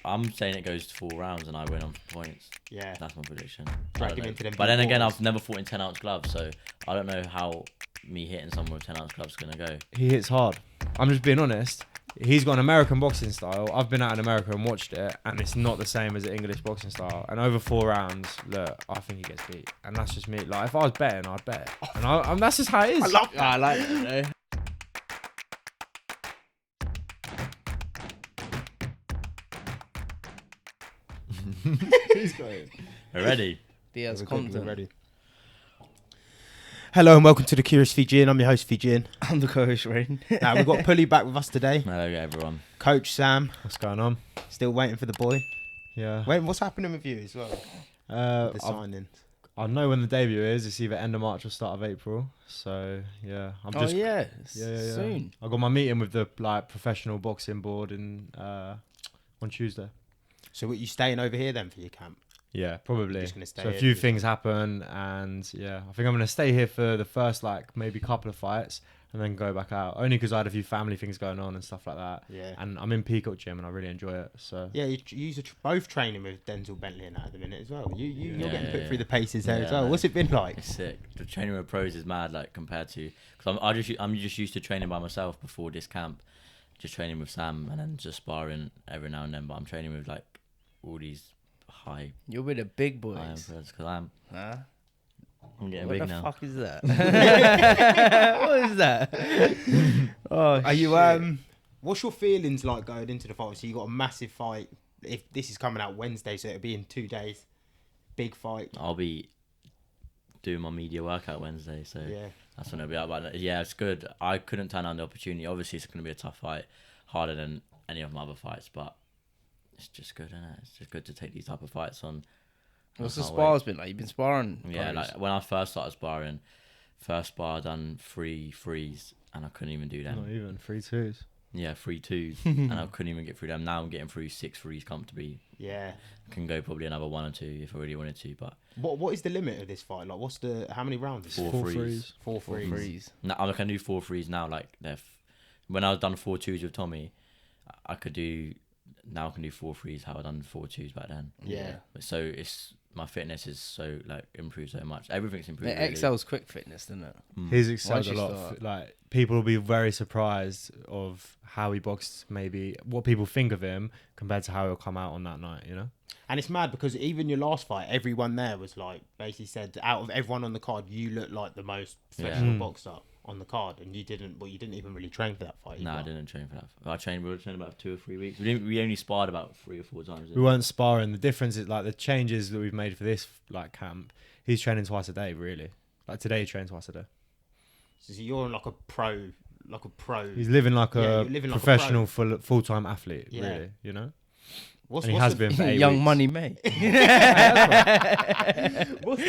I'm saying it goes to 4 rounds and I win on points. Yeah. That's my prediction. Drag him into them. But then again, I've never fought in 10-ounce gloves, so I don't know how me hitting someone with 10-ounce gloves is gonna go. He hits hard. I'm just being honest. He's got an American boxing style. I've been out in America and watched it, and it's not the same as the English boxing style. And over 4 rounds, look, I think he gets beat. And that's just me. Like, if I was betting, I'd bet. And that's just how it is. I love that. I like that, though. He's going. We're ready. Diaz We're Compton. ready. Hello and welcome to the Curious Fijian. I'm your host Fijian. I'm the co-host, Rain. Now we've got Pully back with us today. Hello, everyone. Coach Sam, What's going on? still waiting for the boy. Yeah. Wait, what's happening with you as well? The I signing. know when the debut is. It's either end of March or start of April. So, yeah. I'm just... yeah. Yeah. Soon. I got my meeting with the professional boxing board on Tuesday. So what, you staying over here then for your camp? Yeah, probably. You're just gonna stay So a here few for things happen, and yeah, I think I'm gonna stay here for the first maybe couple of fights, and then go back out. Only because I had a few family things going on and stuff like that. Yeah. And I'm in Peacock Gym, and I really enjoy it. So Yeah, you're both training with Denzel, Bentley and that at the minute as well. You're Yeah, getting put yeah, through the paces there Yeah, as well. man. What's it been like? It's sick. The training with pros is mad, like compared to because I'm just used to training by myself before this camp, just training with Sam and then just sparring every now and then. But I'm training with like all these high You're with the big iron boys. pros because I'm Huh? getting What big the now. fuck is that? What is that? Oh, Are you shit. What's your feelings like going into the fight? So you got a massive fight. If this is coming out Wednesday, so it'll be in 2 days. Big fight. I'll be doing my media workout Wednesday, so Yeah. that's when it'll be out. But yeah, it's good. I couldn't turn down the opportunity. Obviously, it's going to be a tough fight, harder than any of my other fights, but it's just good, isn't it? It's just good to take these type of fights on. What's the I can't spars been like? You've been sparring? Yeah, pros? like when I first started sparring, first spar I done 3 threes and I couldn't even do them. not even 3-2s. Yeah, 3 twos and I couldn't even get through them. Now I'm getting through 6 threes comfortably. Yeah. Can go probably another 1 or 2 if I really wanted to, but What is the limit of this fight? Like, how many rounds? Is it? 4 threes. 4 4 threes. threes. Now I can do 4 threes now. Like when I was done 4 twos with Tommy, I could do. Now I can do 4 threes. How I done 4 twos back then. Yeah. So it's my fitness is so like improved so much. Everything's improved. It really. excels quick fitness, doesn't it? He's excelled Once a you lot. start. Like, people will be very surprised of how he boxed, maybe what people think of him compared to how he'll come out on that night, you know? And it's mad because even your last fight, everyone there was like, basically said, out of everyone on the card, you look like the most professional boxer on the card, and you didn't even really train for that fight. No, I either. didn't train for that. We were training about 2 or 3 weeks. We only sparred about 3 or 4 times. We weren't sparring. The difference is like the changes that we've made for this camp. He's training twice a day, really. Like today, he trained twice a day. So you're like a pro. He's living like Yeah, a you're living like a professional, full-time athlete, Yeah. really, you know? What's And he has been for 8 Young weeks. money mate. What's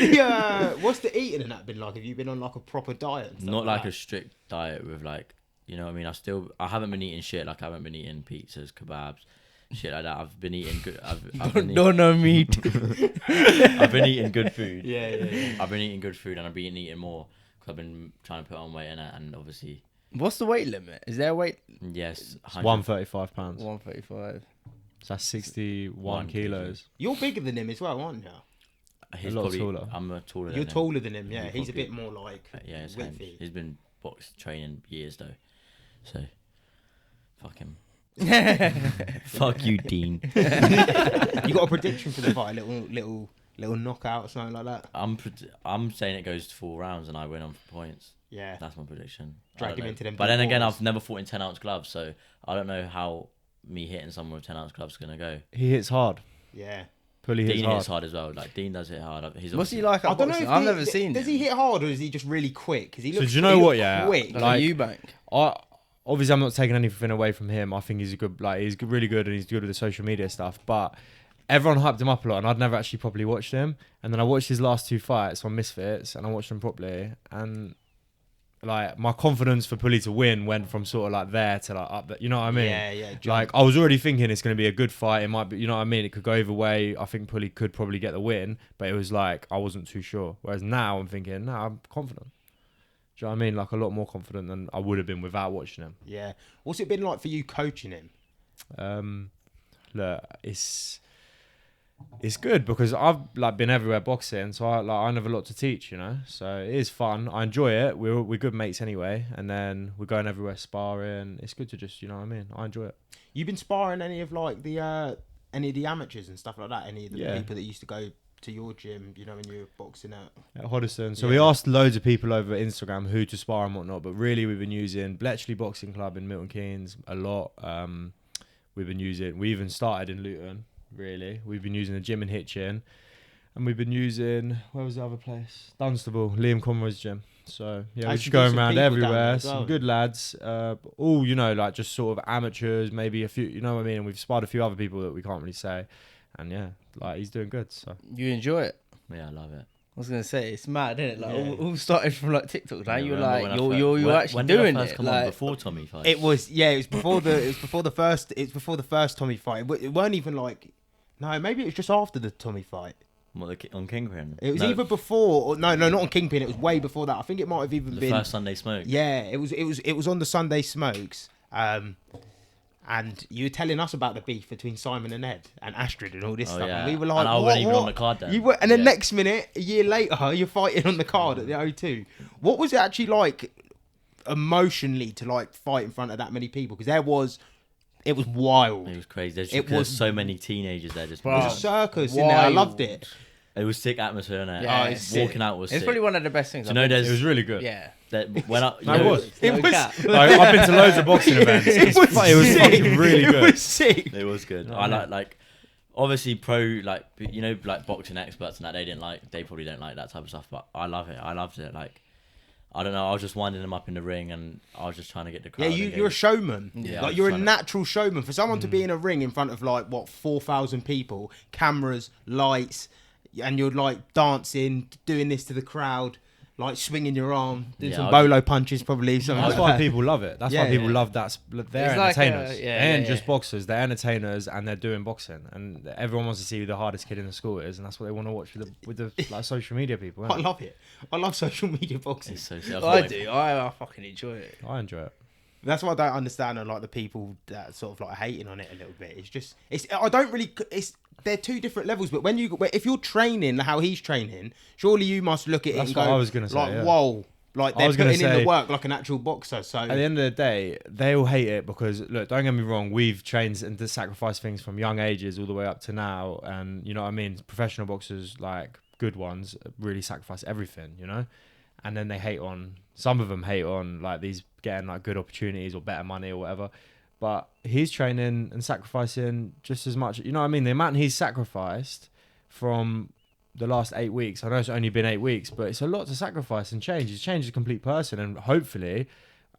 the eating and that been like? Have you been on like a proper diet? And stuff Not like that? a strict diet with like, you know what I mean? I haven't been eating shit. Like I haven't been eating pizzas, kebabs, shit like that. I've been eating good. I've been Don't know me. I've been eating good food. Yeah. I've been eating good food and I've been eating more because I've been trying to put on weight in it, and obviously, What's the weight limit? Is there a weight? yes, It's 100 135 pounds. 135. So that's 61 1 kilos. You're bigger than him as well, aren't you? He's a lot probably taller. I'm taller. You're than him. taller than him. Yeah, You're he's a probably- bit more like Yeah, it's widthy. he's been box training years though, so fuck him. Fuck you, Deen. You got a prediction for the fight? A little knockout or something like that? I'm saying it goes to 4 rounds and I win on points. Yeah. That's my prediction. Drag I don't him know. into them But big then again, balls. I've never fought in 10-ounce gloves, so I don't know how me hitting someone with 10-ounce gloves is gonna go. He hits hard. Yeah. Pully hits Dean hard. hits hard as well. Like Dean does hit hard. He's What's he obviously- like I at don't know. boxing? If I've never seen Does him. he hit hard or is he just really quick? Because he So looks. do you know he what, looks yeah? Quick. Like Eubank. Obviously, I'm not taking anything away from him. I think he's a good, really good, and he's good with the social media stuff. But everyone hyped him up a lot, and I'd never actually properly watched him. And then I watched his last 2 fights on Misfits, and I watched them properly. And like my confidence for Pully to win went from sort of like there to like up there. You know what I mean? Yeah. Like I was already thinking it's going to be a good fight. It might be, you know what I mean? It could go either way. I think Pully could probably get the win, but it was like I wasn't too sure. Whereas now I'm thinking, no, I'm confident. Do you know what I mean? Like a lot more confident than I would have been without watching him. Yeah. What's it been like for you coaching him? look, it's good because I've like been everywhere boxing, so I have a lot to teach, you know. So it is fun. I enjoy it. We're good mates anyway, and then we're going everywhere sparring. It's good to just, you know what I mean. I enjoy it. You've been sparring any of like the any of the amateurs and stuff like that? Any of the people that used to go to your gym, you know, when you were boxing at Hoddesdon. So we asked loads of people over Instagram who to spar and whatnot, but really we've been using Bletchley Boxing Club in Milton Keynes a lot. We even started in Luton. Really, we've been using the gym in Hitchin, and we've been using, where was the other place? Dunstable, Liam Conroy's gym. So yeah, we're just going around everywhere. Some good lads, all, you know, like just sort of amateurs, maybe a few, you know what I mean. And we've sparred a few other people that we can't really say, and yeah, like he's doing good. So you enjoy it? Yeah, I love it. I was gonna say it's mad, isn't it? Like all started from like TikTok. Now you're remember like when you're actually when doing did I first it. come Like on before Tommy fight? It was before the first Tommy fight. It weren't even like, no, maybe it was just after the Tommy fight. What, on Kingpyn? It was either before or no, not on Kingpyn. It was way before that. I think it might have even been the first Sunday Smoke. Yeah, it was on the Sunday Smokes. And you were telling us about the beef between Simon and Ed and Astrid and all this stuff. Yeah. And we were like, and I wasn't even on the card then. You were, and then next minute, a year later, you're fighting on the card at the O2. What was it actually like emotionally to like fight in front of that many people? Because it was wild. It was crazy. There's so many teenagers there. Just It was a circus in there. I loved it. It was sick atmosphere, innit? Yeah, walking out was it's sick. probably one of the best things. Do you know, it was really good. Yeah. That when I, No, it was. It was. I've been to loads of boxing events. It was fucking really good. It was sick. It was good. Oh, I yeah. like obviously pro, like, you know, like boxing experts and that they probably don't like that type of stuff, but I love it. I loved it. Like, I don't know, I was just winding them up in the ring and I was just trying to get the crowd. Yeah, you're a showman. Yeah, Like, you're a natural showman. For someone to be in a ring in front of like 4,000 people, cameras, lights, and you're like dancing, doing this to the crowd, like swinging your arm, doing some bolo punches, probably. That's why people love it. That's why people love that. They're It's entertainers. like They ain't just boxers. They're entertainers, and they're doing boxing. And everyone wants to see who the hardest kid in the school is, and that's what they want to watch with the like social media people. I love it. I love social media boxing. It's so sick. I do. I fucking enjoy it. I enjoy it. That's what I don't understand, and like the people that sort of like hating on it a little bit. I don't really. They're two different levels. But if you're training how he's training, surely you must look at it and go, I was gonna say, like, yeah. whoa, like they're putting in the work like an actual boxer. So At the end of the day, they all hate it because, look, don't get me wrong, we've trained and sacrificed things from young ages all the way up to now, and you know what I mean. Professional boxers, like good ones, really sacrifice everything, you know. And then they hate on, some of them hate on like these getting like good opportunities or better money or whatever. But he's training and sacrificing just as much. You know what I mean? The amount he's sacrificed from the last 8 weeks. I know it's only been 8 weeks, but it's a lot to sacrifice and change. He's changed a complete person. And hopefully,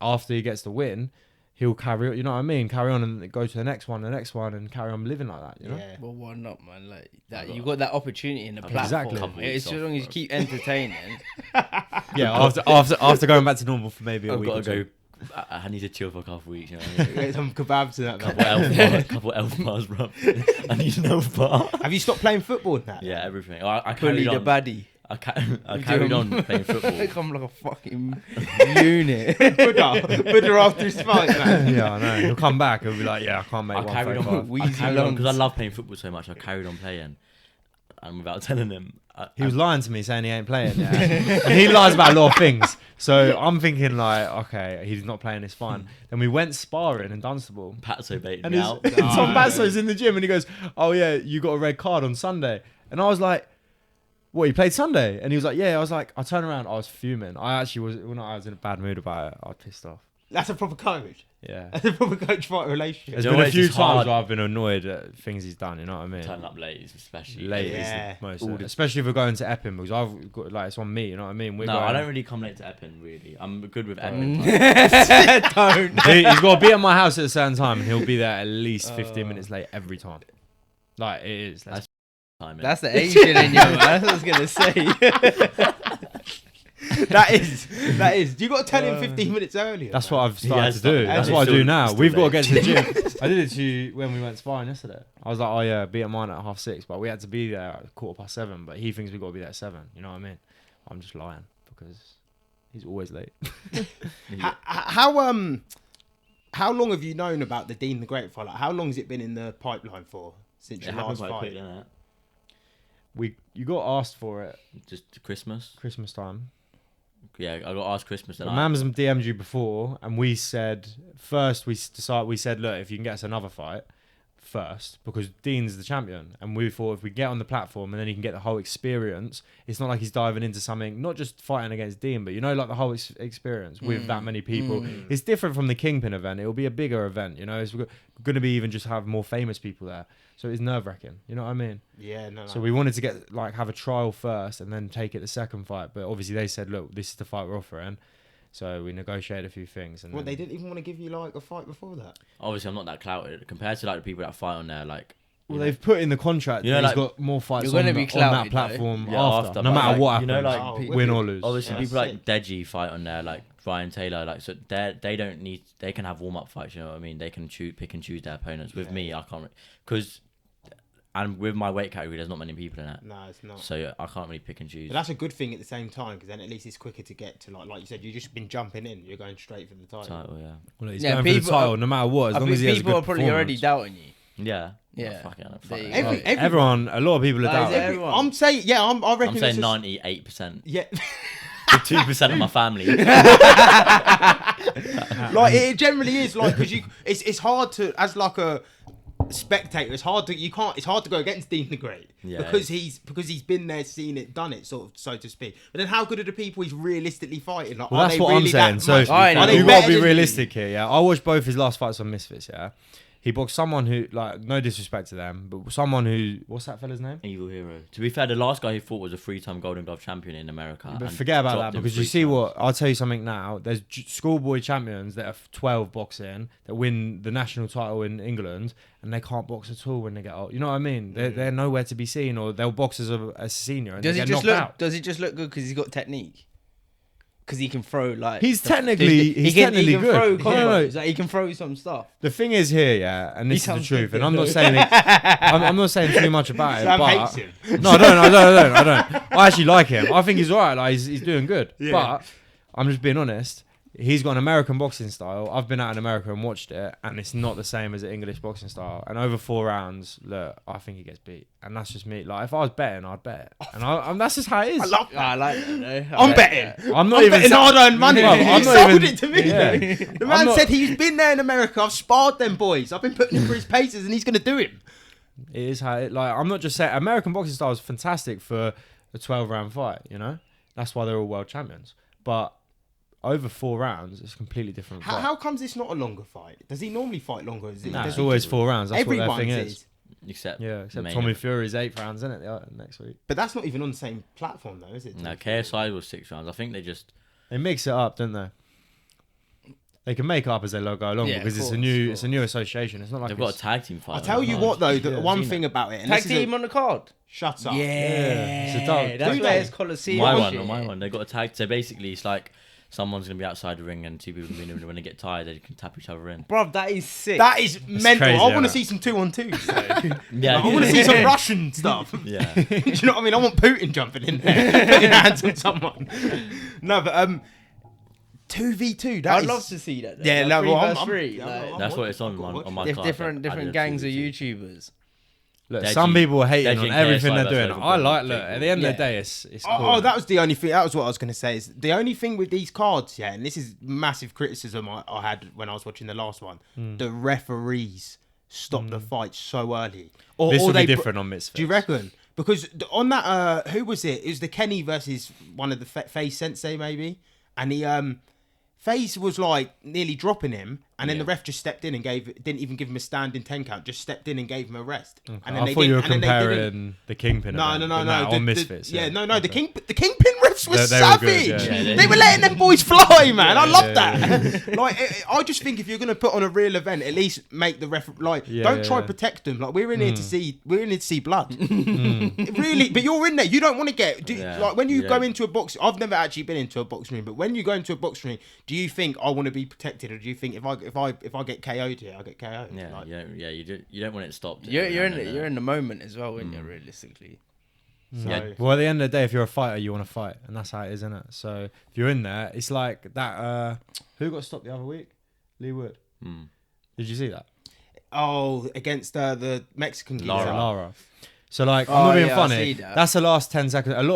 after he gets the win, he'll carry on. You know what I mean? Carry on and go to the next one, and carry on living like that. You know? yeah. Well, why not, man? Like that, you got that opportunity in the platform. Exactly. It's as long as you keep entertaining. Yeah. After going back to normal for maybe a I've week. got to or go. I need to chill for a couple of weeks. You know? Get some kebabs and that. Man. couple elf bars, bro. I need an elf bar. Have you stopped playing football now? Yeah, everything. I Pully carried the on. baddie. I carried on playing football. I'm like a fucking unit. Buddha after his fight, man. Yeah, I know. He'll come back. He'll be like, yeah, I can't make I carried on. 135. Because I love playing football so much. I carried on playing, and without telling him, He was lying to me saying he ain't playing. Yeah. And he lies about a lot of things. So I'm thinking like, okay, he's not playing, it's fine. Then we went sparring in Dunstable. Patso baited And me out. Tom Basso's in the gym and he goes, oh yeah, you got a red card on Sunday. And I was like, what, you played Sunday? And he was like, yeah. I was like, I turned around, I was fuming. I was in a bad mood about it. I was pissed off. That's a proper coach. Yeah. That's a proper coach-fight relationship. There's You know been what, a it's few just times hard. where I've been annoyed at things he's done, you know what I mean? Turning up late, especially. Late Yeah. is the most, All the- especially if we're going to Epping because I've got like it's on me, you know what I mean? We're No, going, I don't really come late to Epping, really. I'm good with Epping. Don't. He's got to be at my house at a certain time and he'll be there at least 15 minutes late every time. Like, it is. That's time, innit? That's the Asian in you, man. That's what I was gonna say. That is. You got to tell him 15 minutes earlier. That's man. what I've started to do. Yeah, That's it's what I do still- now. it's still We've got to late. get to the gym. I did it to you when we went sparring yesterday. I was like, oh yeah, be at mine at 6:30, but we had to be there at 7:15. But he thinks we got to be there at 7. You know what I mean? I'm just lying because he's always late. How how long have you known about the Deen the Great fight? Like, how long has it been in the pipeline for since your last fight? You got asked for it Just Christmas. Christmas time. Yeah, I got asked Christmas. The Mams DM'd you before, and we said first we said, look, if you can get us another fight first, because Deen's the champion, and we thought if we get on the platform and then he can get the whole experience, it's not like he's diving into something, not just fighting against Deen, but like the whole experience with that many people. It's different from the Kingpyn event. It'll be a bigger event, it's going to be even just have more famous people there, so it's nerve-wracking, you know what I mean? Yeah, no. So we wanted to get have a trial first and then take it the second fight, but obviously they said, look, this is the fight we're offering. So we negotiated a few things. And they didn't even want to give you like a fight before that? Obviously, I'm not that clouted compared to like the people that fight on there. Like, well, they've put in the contract. You know, he's like, got more fights you're on, gonna be on that clouted, platform though. after, no but, matter like, what you know, happens, like, win or lose. Obviously, Yeah, people that's like Deji fight on there, like Ryan Taylor, like so they don't need. They can have warm up fights. You know what I mean? They can pick and choose their opponents. With me, I can't because. And with my weight category, there's not many people in it. No, it's not. So I can't really pick and choose. But that's a good thing at the same time, because then at least it's quicker to get to, like you said, you've just been jumping in. You're going straight for the title. Yeah. Well, he's going for the title no matter what, as long as he has a good people are probably already doubting you. Yeah. Yeah. Oh, fuck it, fuck There it. you go. Everyone, a lot of people are That is doubting. everyone. I'm saying, yeah, I reckon I'm saying it's 98%. Yeah. 2% of my family. Like, it generally is, like, because it's hard to, as like a spectator, it's hard to go against Deen the Great. Yeah. Because he's been there, seen it, done it, sort of, so to speak. But then how good are the people he's realistically fighting? Like, Well, are that's they what I'm really saying. that So much- I know. are they you've got better to be than realistic here, yeah. I watched both his last fights on Misfits, yeah. He boxed someone who, like, no disrespect to them, but someone who, what's that fella's name? Evil hero. To be fair, the last guy he fought was a 3-time Golden Glove champion in America. But and forget about dropped that, him because 3 you see times. what, I'll tell you something now. There's schoolboy champions that are 12 boxing, that win the national title in England, and they can't box at all when they get old. You know what I mean? They're nowhere to be seen, or they'll box as a senior and Does they he get just knocked look? out. Does he just look good because he's got technique? Because he can throw like. He's the- technically- he he's can technically throw good. combos. No, no. Like, he can throw some stuff. The thing is here, yeah, and this is the sounds truth, good, and I'm not though. saying I'm not saying too much about it. Sam but hates him. No, I don't. I actually like him. I think he's alright. Like he's doing good. Yeah. But I'm just being honest. He's got an American boxing style. I've been out in America and watched it, and it's not the same as the English boxing style. And over 4 rounds, look, I think he gets beat, and that's just me. Like if I was betting, I'd bet, and that's just how it is. I love that. I like that. Though. I'm betting. I'm not I'm even betting hard-earned money. Well, He I'm not sold even- it to me. Yeah. The I'm man not- said he's been there in America. I've sparred them boys. I've been putting him for his paces, and he's going to do him. It is how it, like I'm not just saying American boxing style is fantastic for a 12-round fight, that's why they're all world champions. But over 4 rounds, it's a completely different fight. How comes it's not a longer fight? Does he normally fight longer? Is it, Nah, does it's he always just- 4 rounds. That's what their Everyone's thing is. Except Except main Tommy event. Fury's 8 rounds, isn't it? Next week. But that's not even on the same platform, though, is it? No, KSI was 6 rounds. I think they just. They mix it up, don't they? They can make it up as they go along Yeah, because of it's a course. new association. It's not like They've got a it's, tag team fight. I'll tell you what, though, the one thing about it. And Tag this is a- team on the card. Shut up. Yeah, it's a dog. that's Do where they? it's Coliseum. My and one, shit. on my one. They got a tag. So basically, it's like someone's gonna be outside the ring and 2 people can be in the ring. When they get tired, they can tap each other in. Bruv, that is sick. That is mental. crazy, I want to isn't see some 2-on-2s. though. Yeah, I want to see some Russian stuff. Yeah. Do you know what I mean? I want Putin jumping in there, putting hands on someone. No, but 2v2. I'd love to see that. Though. Yeah, Like, no, 3 well, versus I'm- 3. yeah, like, I'm- That's what it's on my if card. different I did gangs of 2v2. YouTubers. look, Deji- some people are hating Deji on and everything KSI they're versus doing. Logan I Paul. like. Look, at the end of the Yeah. day, it's cool. Oh, that was the only thing. That was what I was going to say. Is the only thing with these cards, yeah, and this is massive criticism I had when I was watching the last one. The referees stopped the fight so early. Or, This or will be they different on Misfits. Do you reckon? Because on that, who was it? It was the Kenny versus one of the Faze Sensei, maybe. And he, Faze was like nearly dropping him, and then the ref just stepped in and didn't even give him a standing 10 count, just stepped in and gave him a rest. And then I they thought you were didn't- and then they didn't- comparing the Kingpyn. No, event, no, but no. on Misfits. The Okay. the Kingpyn refs were They were good, savage. yeah. They were letting them boys fly, man. I love yeah, that. Like, I just think if you're gonna put on a real event, at least make the ref don't Yeah, try yeah. protect them. Like we're in here to see blood. Really, but you're in there. You don't want to get like when you Yeah. go into a box. I've never actually been into a boxing ring, but when you go into a boxing ring, do you think I want to be protected, or do you think if I get KO'd here, I get KO'd? Yeah, Like, you don't want it stopped. You're and you're in the moment as well, aren't you? Realistically. so- Yeah. Well, at the end of the day, if you're a fighter, you want to fight, and that's how it is, isn't it? So if you're in there, it's like that. Who got stopped the other week? Lee Wood. Did you see that? Oh, against the Mexican kid. Lara. So like, I'm Oh, not being yeah, I funny. see that. That's the last 10 seconds. There's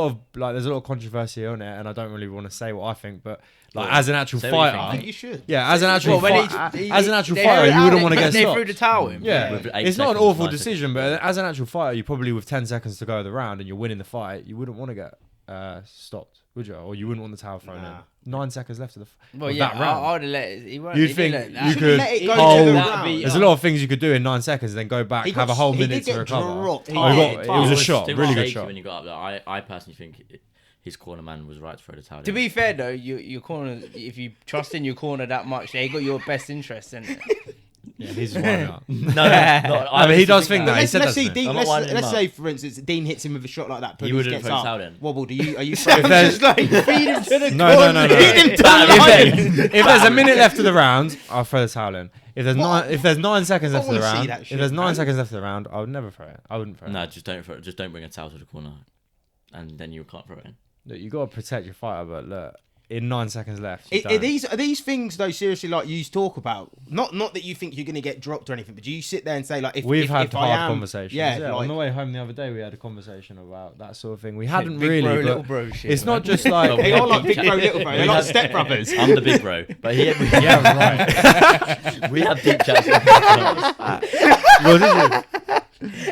a lot of controversy on it, and I don't really want to say what I think, but like as an actual say what you think. I fighter, think you should. yeah, as an actual Well, fighter, they you wouldn't want to get They stopped. threw the towel in. Yeah, With 8 it's not an seconds, awful 9 decision, but as an actual fighter, you probably with 10 seconds to go of the round and you're winning the fight, you wouldn't want to get stopped, would you? Or you wouldn't want the towel thrown Nah. in. 9 seconds left of Well, of yeah, that round. I would have let it. He won't, You he think didn't let you that. could Let it go hold? to the That'd round. be- There's a lot of things you could do in 9 seconds, then go back, He have got- a whole he minute did to get recover. dropped It hard. was a It shot, still really good shaky shot. when you got up there. I personally think his corner man was right to throw the towel To in. be fair though, your corner, if you trust in your corner that much, they got your best interest in it. Yeah, he's just winding up. no, I mean, he does think that. But He said let's that see, to me. Dean. I'm not winding him Let's up. say, for instance, Dean hits him with a shot like that. He Pully wouldn't gets throw the up. towel in. Wobble. Are you? If there's- Just like feed him to the No, corner. no. If there's a minute left of the round, I'll throw the towel in. If there's 9 seconds I left of the wanna see round, that if shit, there's 9 man. seconds left of the round, I would never throw it. I wouldn't throw it. No, just don't throw it. Just don't bring a towel to the corner, and then you can't throw it in. Look, you got to protect your fighter, but look, in 9 seconds left, you Are don't. these things though seriously like you talk about? Not that you think you're gonna get dropped or anything, but do you sit there and say like if We've if, had if I hard am, conversations. Yeah, on like, the way home the other day, we had a conversation about that sort of thing. We hadn't Big really, bro, but little bro shit. it's not man. just like they are like big bro, little bro. They're We like had- step brothers. I'm the big bro, but yeah, right. we have deep chats. Well, did you?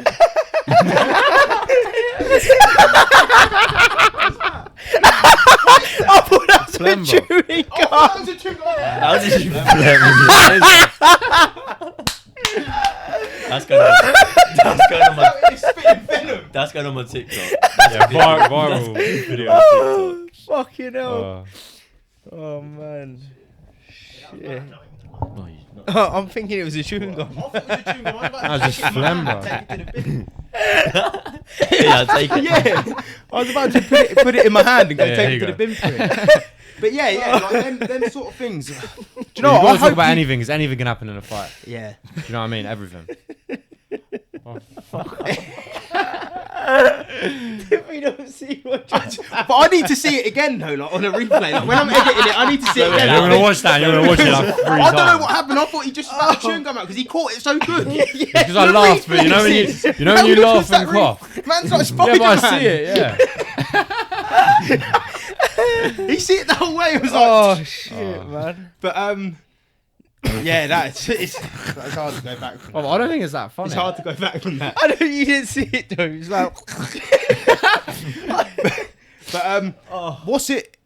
I thought that was a Flembo. chewing gum. That was a trick like that. How did you That's going on my. It's spitting venom. That's going on my TikTok. Yeah, viral video. Oh, fucking hell. Oh. Oh, man. Shit. Oh, you- I'm thinking it was a chewing gum. I thought it was a chewing gum. I was about to That was take just it in my hand phlegm, and take it to the bin. yeah, take it. Yeah, I was about to put it in my hand and go Yeah, take here it to you the bin for it. But yeah, like them sort of things. Do you You know? know, What? I talk hope about you- anything, because anything can happen in a fight. Yeah. Do you know what I mean? Everything. If we don't see what But I need to see it again though, like on a replay. Like when I'm editing it, I need to see it Yeah, again. you're gonna watch that. You're gonna watch it like 3 times. I don't know what happened. I thought he just spat the chewing gum out because he caught it so good. Because I laughed, but you know when you How laugh good and was cough. Man's like Yeah, Spider-Man. but I see it. Yeah. He see it the whole way. It was like, Oh, shit, man. but yeah, that's hard to go back from. Oh, I don't think it's that funny. It's hard to go back from that. I don't. You didn't see it though. It's like. But what's it?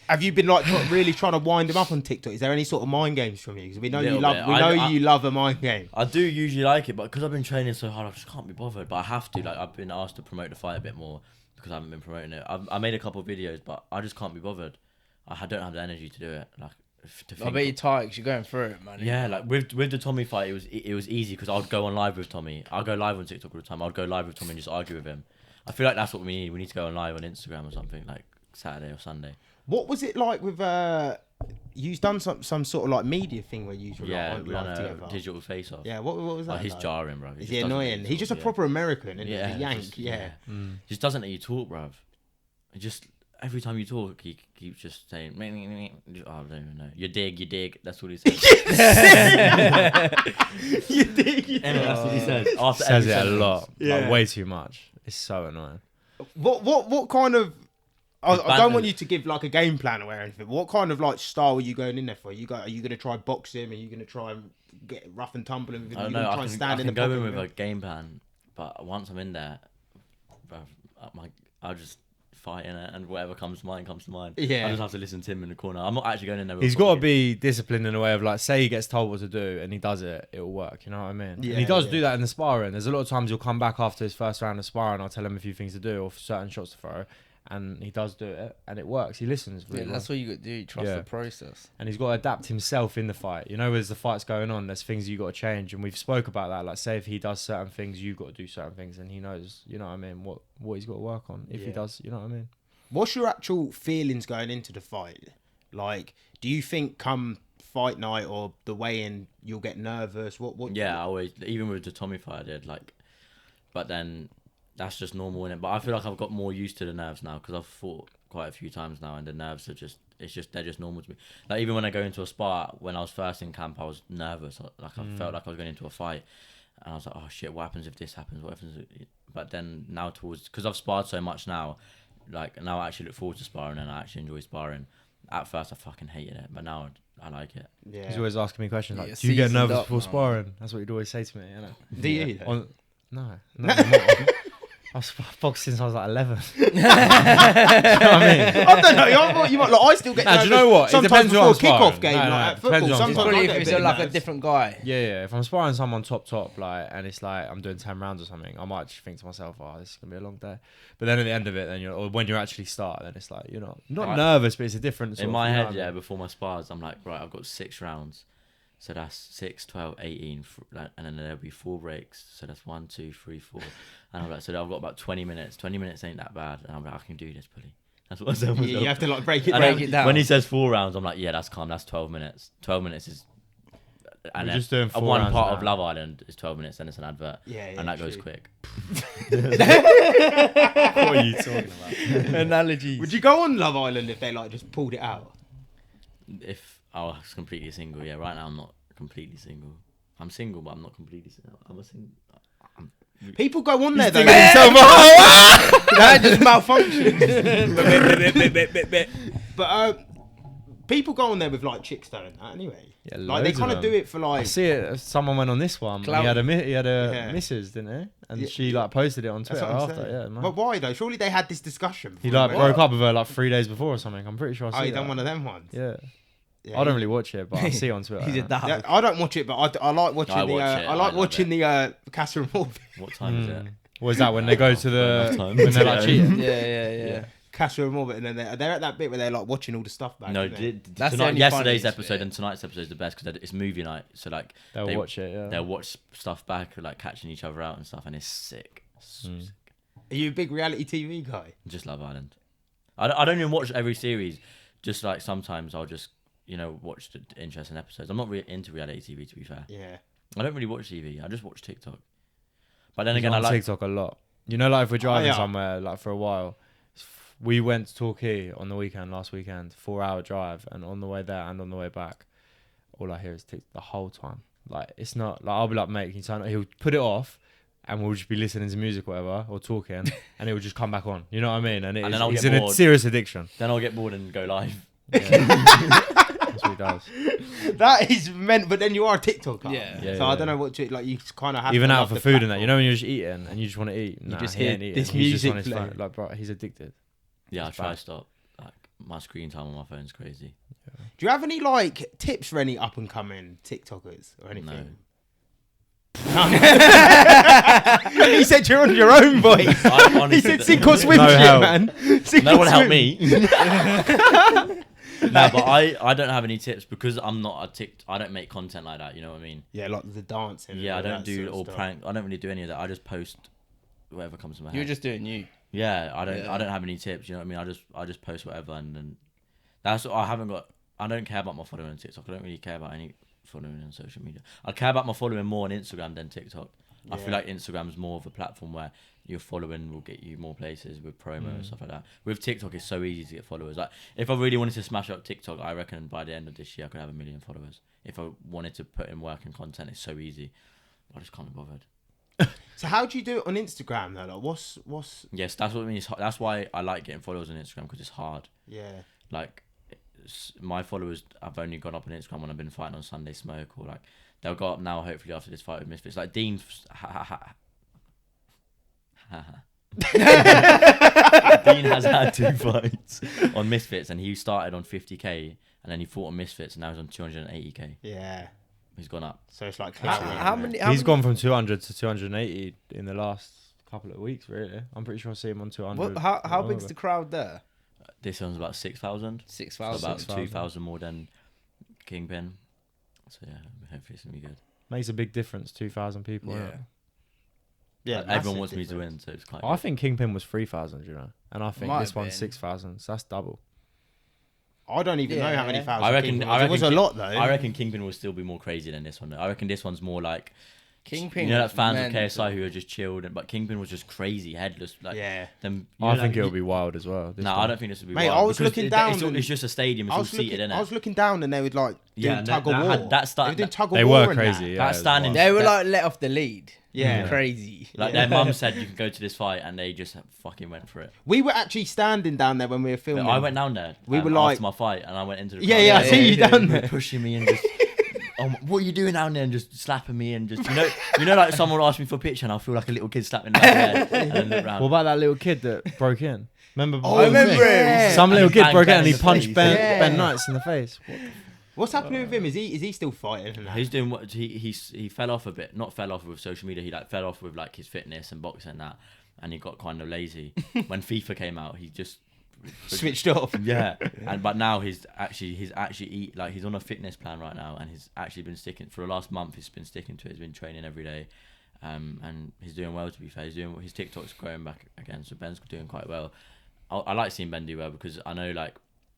Have you been like really trying to wind him up on TikTok? Is there any sort of mind games from you? Because we know you Little love. bit. We know I- you love a mind game. I do usually like it, but because I've been training so hard, I just can't be bothered. But I have to. Like, I've been asked to promote the fight a bit more because I haven't been promoting it. I made a couple of videos, but I just can't be bothered. I don't have the energy to do it. Like, to I think bet you're tired 'cause you're going through it, man. yeah, like with the Tommy fight, it was easy because I'd go on live with Tommy. I'll go live on TikTok all the time. I'd go live with Tommy and just argue with him. I feel like that's what we need. We need to go on live on Instagram or something, like Saturday or Sunday. What was it like with you've done some sort of like media thing where you were Yeah, like we on done live a together? digital face off. Yeah, what was that? Oh, he's like? jarring, bro. Is just he doesn't let annoying? you He's talk, just a yeah. proper American, isn't Yeah, he? A Yank, just- yeah. Just doesn't let you talk, bruv. It just every time you talk, he keeps just saying, "Meh, meh, meh, meh." Oh, I don't even know. You dig. That's what he says. You dig? That's what he says. After Says every it a sentence. lot. Yeah. Like, way too much. It's so annoying. What kind of? I don't banter. want you to give like a game plan or anything. But what kind of like style are you going in there for? Are you going to try box him? Are you going to try and get rough and tumble him? I Are don't you know. gonna I try and can stand in the go in pocket with a game plan, but once I'm in there, bruv, I'll just fight in it, and whatever comes to mind comes to mind. Yeah. I just have to listen to him in the corner. I'm not actually going in there. With He's a got to proper be disciplined in a way of like, say he gets told what to do and he does it, it'll work. You know what I mean? Yeah, and he does yeah. do that in the sparring. There's a lot of times he'll come back after his first round of sparring. I'll tell him a few things to do or certain shots to throw, and he does do it, and it works. He listens. Really Yeah, that's what you got to do. You trust Yeah. the process. and he's got to adapt himself in the fight. You know, as the fight's going on, there's things you got to change, and we've spoke about that. Like, say if he does certain things, you've got to do certain things, and he knows. You know what I mean? What he's got to work on if he Yeah. does. You know what I mean? What's your actual feelings going into the fight? Like, do you think come fight night or the weigh-in you'll get nervous? What? Yeah, I always, even with the Tommy fight I did, like, but then that's just normal, innit? But I feel like I've got more used to the nerves now because I've fought quite a few times now, and the nerves are just they're just normal to me. Like even when I go into a spar, when I was first in camp, I was nervous. Like I felt like I was going into a fight, and I was like, oh shit, what happens if this happens? What happens? But then now because I've sparred so much now, like now I actually look forward to sparring and I actually enjoy sparring. At first I fucking hated it, but now I like it. Yeah. He's always asking me questions like, Yeah, do you get seasoned nervous up before now. sparring? That's what he'd always say to me. You know? Do you? No, not anymore. I've boxed since I was like 11. You know what I mean? I don't know. You might, like, I still get. Nah, do you know what? It Sometimes depends who I'm before a kickoff sparring. game, No, like no, at it football. depends who I'm Sometimes sparring. I Probably get if a it's bit like a nervous. different guy. Yeah. If I'm sparring someone top, like, and it's like I'm doing 10 rounds or something, I might just think to myself, oh, this is gonna be a long day. But then at the end of it, or when you actually start, then it's like you're not Right. nervous, but it's a different. Sort In of, my you know head, what I yeah, mean? before my spars, I'm like, right, I've got 6 rounds. So that's 6, 12, 18, and then there'll be 4 breaks. So that's 1, 2, 3, 4. And I'm like, so I've got about 20 minutes. 20 minutes ain't that bad. And I'm like, I can do this, Pully. That's what I said. Yeah, you have to like break it And down. then Break it down. When he says 4 rounds, I'm like, yeah, that's calm. That's 12 minutes. 12 minutes is. And We're then just doing 4 one rounds part now. of Love Island is 12 minutes, and it's an advert. Yeah, and that goes true. quick. What are you talking about? Analogies. Would you go on Love Island if they like just pulled it out? If I was completely single, yeah. Right now, I'm not completely single. I'm single, but I'm not completely single. I'm a single. People go on there though. That just malfunctioned. But people go on there with like chicks though and that anyway. Yeah, Like they loads kind of them. do it for I like. see it. Someone went on this one. Clout. He had a Yeah. missus, didn't he? And Yeah. she like posted it on That's Twitter what I'm after. saying. Yeah, man. But why though? Surely they had this discussion. He before like they broke went. up with her like 3 days before or something. I'm pretty sure I see Oh, you that. done one of them ones. Yeah. Yeah, I don't really watch it, but I see it on Twitter. He's a yeah. dad. Yeah, I don't watch it, but I like watching I the. watch it, I I like love watching it. the Casa and Moore. What time is it? What is that when they go to Enough the time. when they're like Yeah. cheating? Yeah. Casa and Moore, and then they're at that bit where they're like watching all the stuff back. No, aren't they? That's the tonight, only yesterday's funniest episode bit. and tonight's episode is the best because it's movie night. So like They'll watch it. Yeah. they'll watch stuff back, like catching each other out and stuff, and it's sick. So sick. Are you a big reality TV guy? Just Love Island. I don't even watch every series. Just like sometimes I'll just watch the interesting episodes. I'm not really into reality TV, to be fair. Yeah. I don't really watch TV. I just watch TikTok. But then He's again, I on like TikTok a lot. You know, like if we're driving yeah. somewhere, like for a while, we went to Torquay on the weekend, last weekend, 4-hour drive, and on the way there and on the way back, all I hear is TikTok the whole time. Like it's not like I'll be like, mate, can you turn? He'll put it off, and we'll just be listening to music, or whatever, or talking, and it will just come back on. You know what I mean? And, then I'll it's get in a bored. serious addiction. then I'll get bored and go live. Yeah. That's what he does. That is meant, but then you are a TikToker. Yeah. Yeah, So I yeah. don't know what to like. You kind of have Even to out love for the food and that, platform. you know, when you're just eating and you just want to eat, nah, just he hear ain't eating. this He's just on music his phone. playing. Like, bro, he's addicted. Yeah, I It's try bad. to stop. Like my screen time on my phone's crazy. Do you have any like tips for any up and coming TikTokers or anything? He said you're on your own, boy. I He honestly said don't- sink or swim No shit, help. man. Sink No or one help swim. me. No, but I don't have any tips because I'm not a I don't make content like that. You know what I mean? Yeah, like the dancing. Yeah, I and all don't that do sort of all stuff. prank. I don't really do any of that. I just post whatever comes to my head. You're just doing you. Yeah, I don't. Yeah. I don't have any tips. You know what I mean? I just post whatever, and then that's what I haven't got. I don't care about my following on TikTok. I don't really care about any following on social media. I care about my following more on Instagram than TikTok. I feel Yeah. like Instagram's more of a platform where your following will get you more places with promo and stuff like that. With TikTok, it's so easy to get followers. Like if I really wanted to smash up TikTok, I reckon by the end of this year I could have 1 million followers. If I wanted to put in work and content, it's so easy. I just can't be bothered. So how do you do it on Instagram though? Like what's Yes, that's what I mean. That's why I like getting followers on Instagram because it's hard. yeah. Like my followers have only gone up on Instagram when I've been fighting on Sunday Smoke, or like they'll go up now hopefully after this fight with Misfits. Like Deen Deen has had 2 fights on Misfits, and he started on 50k and then he fought on Misfits and now he's on 280k. Yeah. He's gone up. So it's like How, clout, how isn't it? many? He's gone from 200 to 280 in the last couple of weeks, really. I'm pretty sure I see him on 200. How big's the crowd there? This one's about 6,000. 6,000. So about 6,000. 2,000 more than Kingpyn. So yeah, hopefully it's gonna be good. Makes a big difference, 2,000 people. Yeah. innit? Yeah. Like, everyone massive wants me to win, difference. so it's quite. I think Kingpyn was 3,000, you know, and I think Might this have one's been. 6,000. So that's double. I don't even know how many Yeah. thousand. I reckon. Kingpyn I was. It was a reckon lot though. I reckon Kingpyn will still be more crazy than this one. Though. I reckon this one's more like Kingpyn. You know, like fans mental. of KSI who are just chilled, but Kingpyn was just crazy, headless. Like, Yeah. them, you I know, think like, it'll be wild as well. No, I don't think this will be Mate, wild. I was because looking down and- It's just a stadium. It's all seated, isn't I it? was looking down and they would like do Yeah, tug of war. that start- They were doing tug of They war were and crazy. Yeah, That it was standing- wild. They were that- like let off the lead. Yeah. Crazy. Like their mum said, you can go to this fight, and they just fucking went for it. We were actually standing down there when we were But filming. I went down there. We were after like- my fight, and I went into the Yeah, crowd. yeah, I see you down They were there. pushing me and just. Oh, what are you doing down there? And just slapping me and just like someone asked me for a picture and I feel like a little kid slapping me back the head and then look round. What about that little kid that broke in? Remember? Oh, I remember yeah. him. Some And little he kid banged broke in Ben and in he the punched face. Ben, Yeah. Ben Knights in the face. What's happening with him? Is he still fighting? And that? He's doing what he fell off a bit. Not fell off with social media. He like fell off with like his fitness and boxing and that, and he got kind of lazy. When FIFA came out, he just switched off. Yeah, but now he's actually he's on a fitness plan right now, and he's actually been sticking for the last month. He's been sticking to it. He's been training every day, and he's doing well. To be fair, his TikTok's growing back again. So Ben's doing quite well. I like seeing Ben do well because I know like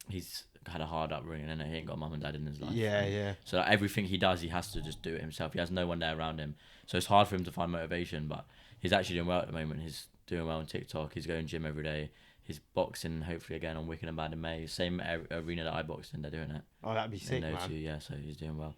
he's had a hard upbringing and he ain't got mum and dad in his life. Yeah, yeah. So like, everything he does, he has to just do it himself. He has no one there around him, so it's hard for him to find motivation. But he's actually doing well at the moment. He's doing well on TikTok. He's going gym every day. He's boxing hopefully again on Wigan and Bad in May. Same arena that I boxed in. They're doing it. Oh, that'd be sick, They know man. too, yeah. So he's doing well.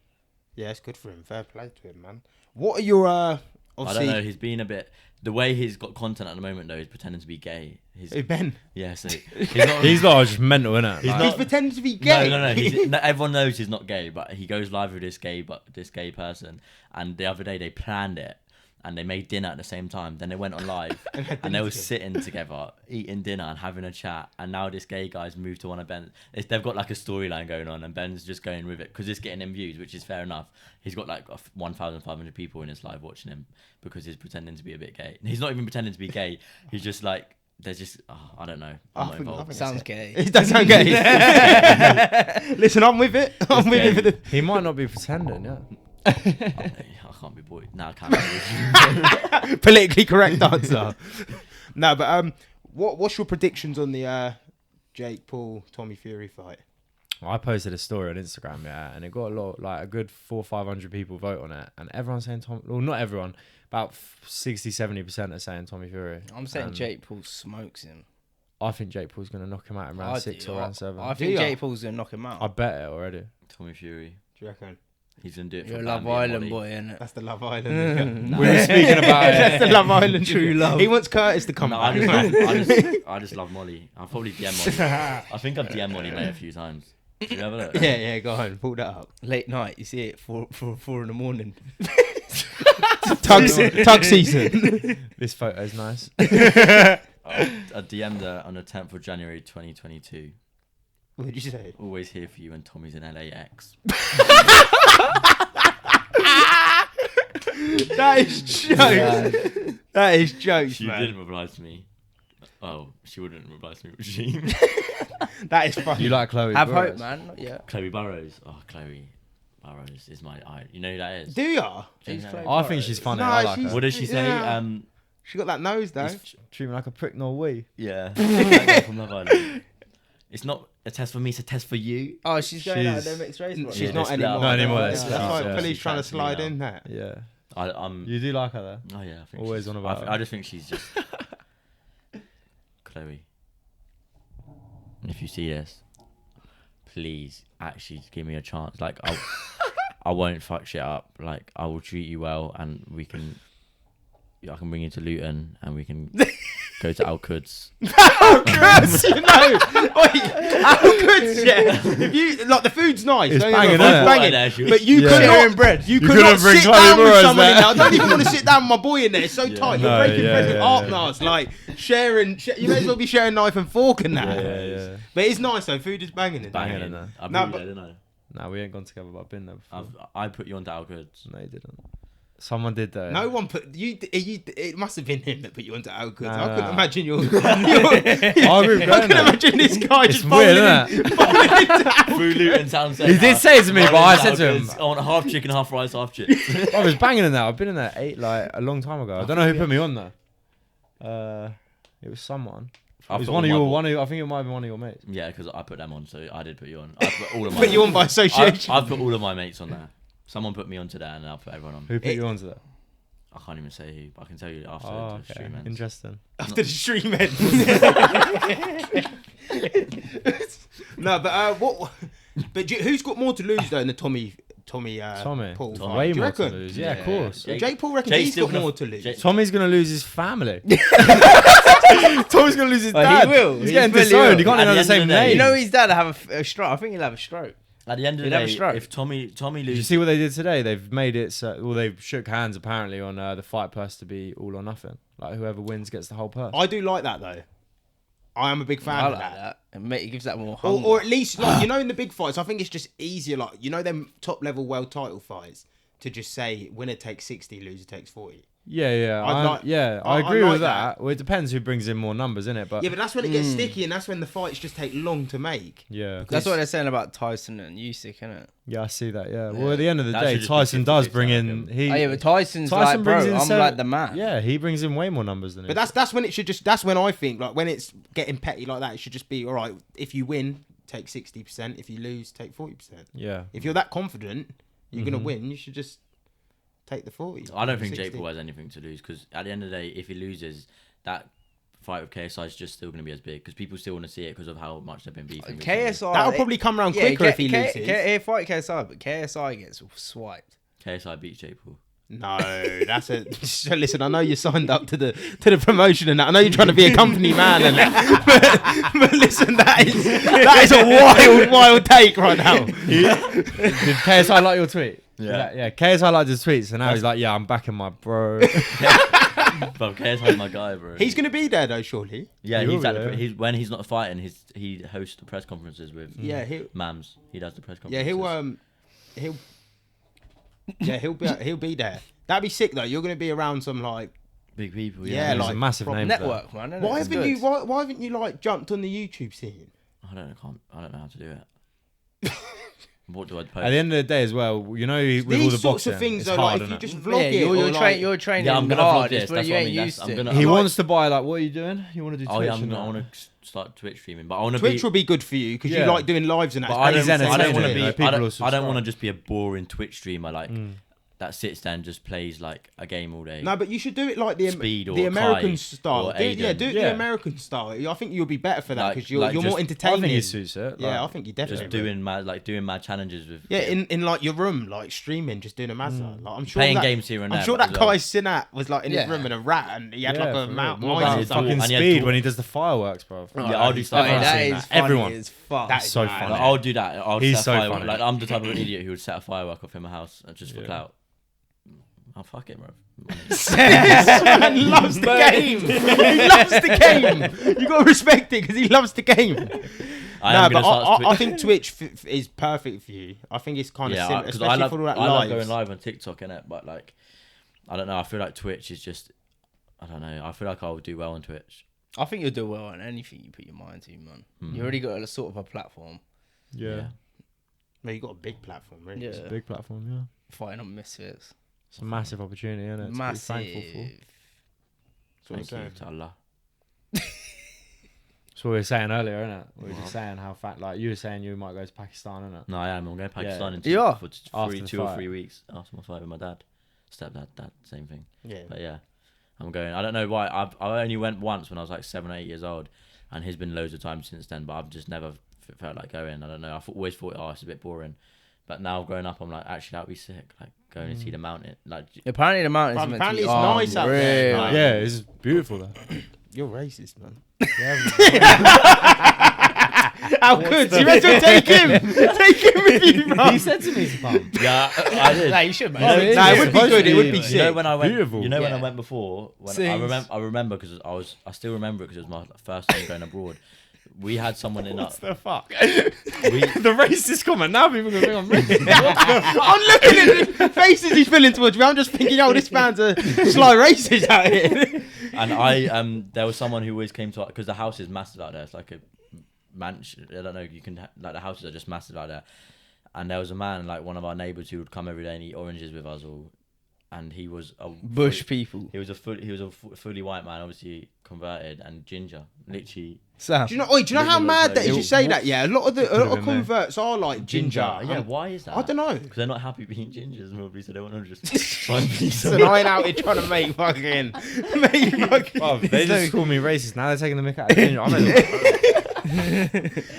Yeah, it's good for him. Fair play to him, man. What are your I obviously? don't know. He's been a bit. The way he's got content at the moment though, he's pretending to be gay. Hey, Ben. Yeah, so he's not. He's not just mental, innit? He's Like, He's not- pretending to be gay. No. Everyone knows he's not gay, but he goes live with this gay person. And the other day they planned it, and they made dinner at the same time. Then they went on live, and they were sitting together, eating dinner and having a chat. And now this gay guy's moved to one of Ben's. They've got like a storyline going on, and Ben's just going with it because it's getting him views, which is fair enough. He's got like 1,500 people in his live watching him because he's pretending to be a bit gay. He's not even pretending to be gay. He's just like. They're just, I don't know. I'm not involved. Sounds gay. It does sound gay. Listen, I'm with it. I'm with it for the. he might not be pretending, yeah. I can't be boy. No, I can't be. Politically correct answer. No, but what's your predictions on the Jake Paul Tommy Fury fight? I posted a story on Instagram, yeah, and it got a good 400 or 500 people vote on it, and everyone's saying not everyone, about 60-70% are saying Tommy Fury. I'm saying And Jake Paul smokes him. I think Jake Paul's gonna knock him out in round 6 or round 7. I Do think ya? Jake Paul's gonna knock him out. I bet it already. Tommy Fury. Do you reckon? He's gonna do it. You're for a Love Bambi and Island Molly. boy, innit? That's the Love Island. We were speaking about That's it. the Love Island. True love. He wants Curtis to come No, back. I just love Molly. I'll probably DM Molly. I think I've DM Molly mate a few times. Should we have a look? Yeah, go on, pull that up. Late night, you see it 4 in the morning. Tug season. This photo's nice. I DM'd her on the 10th of January 2022. What did you say? Always here for you when Tommy's in LAX. That is jokes. That is jokes, She man. didn't reply to me. Oh, she wouldn't reply to me, would she? That is funny. You like Chloe? Have Burrows? hope, man. Not yet. Chloe Burrows. Oh, Chloe Burrows is my eye. You know who that is? Do ya? Do you Who's know? Chloe I think she's funny. No, I like she's- her. What did she say? Yeah. She got that nose though. Treat me like a prick, no way. Yeah. That girl from Love Island. It's not a test for me, it's a test for you. Oh, she's going out of She's- them mixed race. She's Yeah, not they split anymore. up. Not anymore, Yeah, they that's split up, why yeah. Pully's She trying to tagged me slide now. in that. Yeah. I'm. You do like her though. Oh yeah, I think Always she's- on about her. I just think she's just Chloe. If you see this, please actually give me a chance. Like I won't fuck shit up. Like I will treat you well, and I can bring you to Luton, and we can go to Al Quds. Al Quds, no. Wait, Al Quds, yeah. If you like the food's nice, It's don't get me banging, wrong, isn't it? banging. There, she was- But you Yeah. could Sharing not, bread. you could couldn't not bring sit Chloe down with Burrows someone in there. there. I don't even want to sit down with my boy in there. It's so tight. You're No, breaking yeah, bread with yeah, partners, like sharing. You may as well be sharing knife and fork and that. Yeah. But it's nice though. Food is banging in there. Banging. Banging in there. I No, brought but- you there, didn't Nah, we ain't gone together, but I've been there before. I put you onto Al Quds. No, you didn't. Someone did though. No one put you. It must have been him that put you onto Al Quds. Nah, I couldn't nah. imagine your. I remember I going can there. imagine this guy It's just weird, bowling isn't it? Through Luton Town Centre. He did say it to me, but I said to him, I want half chicken, half rice, half chips. I was banging in there. I've been in there a long time ago. I don't know who put me on there. It was someone. It was one of your. I think it might have been one of your mates. Yeah, because I put them on, so I did put you on. I put all of my. Put you on by association. I've put all of my mates on there. Someone put me onto that, and I'll put everyone on. Who put you onto that? I can't even say who, but I can tell you after Oh, the stream ends. Interesting. After the stream ends. No, but what? But who's got more to lose though in the Tommy Paul Tommy. fight? Way Do you more to reckon? lose. Yeah, of Yeah. course. Jake Paul reckons Jake's he's still got gonna- more to lose. Jake- Tommy's gonna lose his family. Tommy's gonna lose his Oh, he dad. will. He's He getting fully disowned. will. He can't At even have the the same end of the day- name. You know his dad will have a stroke. I think he'll have a stroke. At the end of the He'd have a day, stroke. if Tommy Did you loses, see what they did today? They've made it so. Well, they've shook hands apparently on the fight purse to be all or nothing. Like whoever wins gets the whole purse. I do like that though. I am a big fan I of like that. that. And mate, it gives that more Or, hunger. or at least, like, you know, in the big fights, I think it's just easier, like, you know, them top level world title fights, to just say winner takes 60, loser takes 40. Yeah, I'd like- I I agree like with that. that. Well, it depends who brings in more numbers, innit? But Yeah, but that's when it gets sticky, and that's when the fights just take long to make. yeah, That's what they're saying about Tyson and Usyk, isn't it? yeah, I see that. Yeah. Well, at the end of the That day, should just be Tyson does 50-50, bring I in. reckon. He Oh yeah, but Tyson's Tyson like, bro, brings in I'm seven- like the man. Yeah, he brings in way more numbers than. But that's when it should just, that's when I think, like, when it's getting petty like that, it should just be, all right, if you win, take 60%, if you lose, take 40%. Yeah. If you're that confident you're going Mm-hmm. to win, you should just take the 40. I don't think 60. Jake Paul has anything to lose because at the end of the day, if he loses, that fight with KSI is just still going to be as big because people still want to see it because of how much they've been beefing. recently. KSI. That'll probably come around quicker if he loses. He'll fight KSI, but KSI gets swiped. KSI beats Jake Paul. No, that's a. So listen, I know you signed up to the promotion and that. I know you're trying to be a company man and that. But listen, that is a wild take right now. Did KSI like your tweet? Yeah. Yeah. KSI liked his tweets, and now he's like, "Yeah, I'm backing my bro." Bro, KSI's my guy, bro. He's gonna be there though, surely. yeah, He he's will at be the, there. he's when he's not fighting, he hosts the press conferences with Yeah, he'll. Mams. He does the press Yeah, conferences. he'll. Yeah, he'll be there. That'd be sick though. You're gonna be around some like. Big people. Yeah, Yeah, He's like, a massive proper name. for that. Network, man. Isn't Why it? It's haven't you? good. Why haven't you like jumped on the YouTube scene? I don't know how to do it. What do I post? At the end of the day, as well, you know, with all These the sorts boxing, of things it's though, hard, like if you innit? just vlog Yeah, it, you're, or you're, like, you're training Yeah, I'm gonna vlog hard. this, It's what that's you what I ain't mean, used I'm to. gonna- He like- wants to buy like, what are you doing? You want to do Twitch? Oh yeah, and I that? want to start Twitch streaming, but I want to Twitch be. will be good for you because you Yeah. like doing lives and that. But I He's don't want entertaining, to you be. know, people will I don't subscribe. want to just be a boring Twitch streamer like that sits there and just plays like a game all day. No, but you should do it like the Speed or the American Kai style. or Do it Aiden. the Yeah. American style. I think you'll be better for that Like- because you're like more just- I entertaining. think he suits it. Yeah, I like- think you definitely. just doing mad challenges with Yeah, in like your room, like streaming, just doing a Mazda. Like I'm sure playing that, games here and there. I'm sure but that as well. guy Sinat was like in his Yeah. room in a rat, and he had like Yeah, a for mount. real. What Mine about is all- fucking and he had speed two- when he does the fireworks, bro? Yeah, I'll do stuff. Oh, Everyone's that seen is that. funny Everyone. as fuck. That is so mad. funny. Like, I'll do that. I'll He's set a so firework. funny. Like I'm the type of idiot who would set a firework off in my house just for Yeah. clout. Oh fuck it, bro. This man loves the game. He loves the game. You got to respect it because he loves the game. I No, am but gonna start I think Twitch is perfect for you. I think it's kind of yeah, similar, because especially I love for all that I love lives. going live on TikTok innit? But like, I don't know. I feel like Twitch is just. I don't know. I feel like I would do well on Twitch. I think you'll do well on anything you put your mind to, man. You already got a sort of a platform Yeah. Well, you got a big platform, really. Yeah. It's a big platform, yeah. fighting on misfits. It's a massive opportunity, isn't it? Massive. To be thankful for. That's what I'm Thank you saying. to Allah. That's what we were saying earlier, isn't it? We were just saying how fat, like you were saying you might go to Pakistan, innit? No, I am. I'm going to Pakistan in You are? for After the 2 or fight. 3 weeks after my fight with my dad, stepdad, dad, same thing. Yeah. But yeah, I'm going. I don't know why. I only went once when I was like 7 or 8 years old, and he's been loads of times since then. But I've just never felt like going. I don't know. I've always thought, oh, it's a bit boring. But now growing up, I'm like, actually, that'd be sick. Like going and see the mountain. Like Apparently the mountains But are meant apparently to it's be nice out there, unreal. like- Yeah, it's beautiful though. You're racist, man. Yeah, How good? You meant to take him. Take him with you, bro. he said to me to come. yeah, I did. Nah, you should, man. Oh, it is. Nah, it It's would be supposed good. to It would be like- You know sick. when I went. Beautiful. You know when I Yeah. went before. When Sings. I remember because I still remember it because it was my first time going abroad. We had someone in What our. the fuck? We, The racist comment. Now people gonna think I'm racist. I'm looking at the faces he's filling towards me. I'm just thinking, oh, this man's a sly racist out here. and I there was someone who always came to because the house is massive out there. It's like a mansion. I don't know. You can like the houses are just massive out there. And there was a man like one of our neighbours who would come every day and eat oranges with us all. and he was a Bush people. He was a fully white man, obviously converted, and ginger, literally. Sam. Do you know how mad that is? You say that, yeah. A lot of converts are like ginger. Yeah, why is that? I don't know. Because they're not happy being gingers, probably, so they want to just try and be So I ain't out here trying to make fucking. Oh, they just call me racist. Now they're taking the mick out of ginger.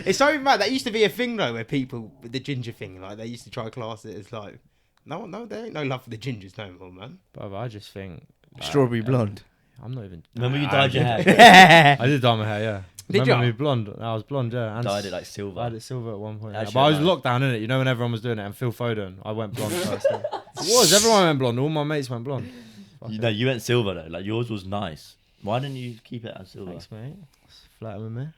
It's so mad. That used to be a thing though, where people with the ginger thing, like they used to try to class it as like, no, there ain't no love for the gingers no more, man. But I just think Strawberry blonde. I'm not even. Remember you dyed your hair? I did dye my hair, yeah. Did Remember you? me blonde? I was blonde, yeah. And Dyed it like silver. I had it silver at one point. Actually, but I was nice. locked down in it. You know when everyone was doing it, and Phil Foden, I went blonde first. It was everyone went blonde. All my mates went blonde. No, you went silver though. Like yours was nice. Why didn't you keep it as silver? Thanks, mate. Flatter with me.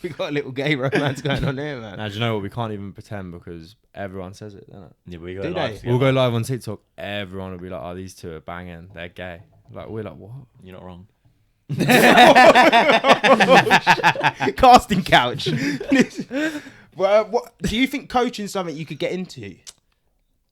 We got a little gay romance going on here, man. Now, do you know what? We can't even pretend because everyone says it, don't it? Yeah, we go Do live they? together. We'll go live on TikTok. Everyone will be like, "Oh, these two are banging. They're gay." Like we're like, "What?" You're not wrong. Casting couch. Well, what do you think coaching something you could get into?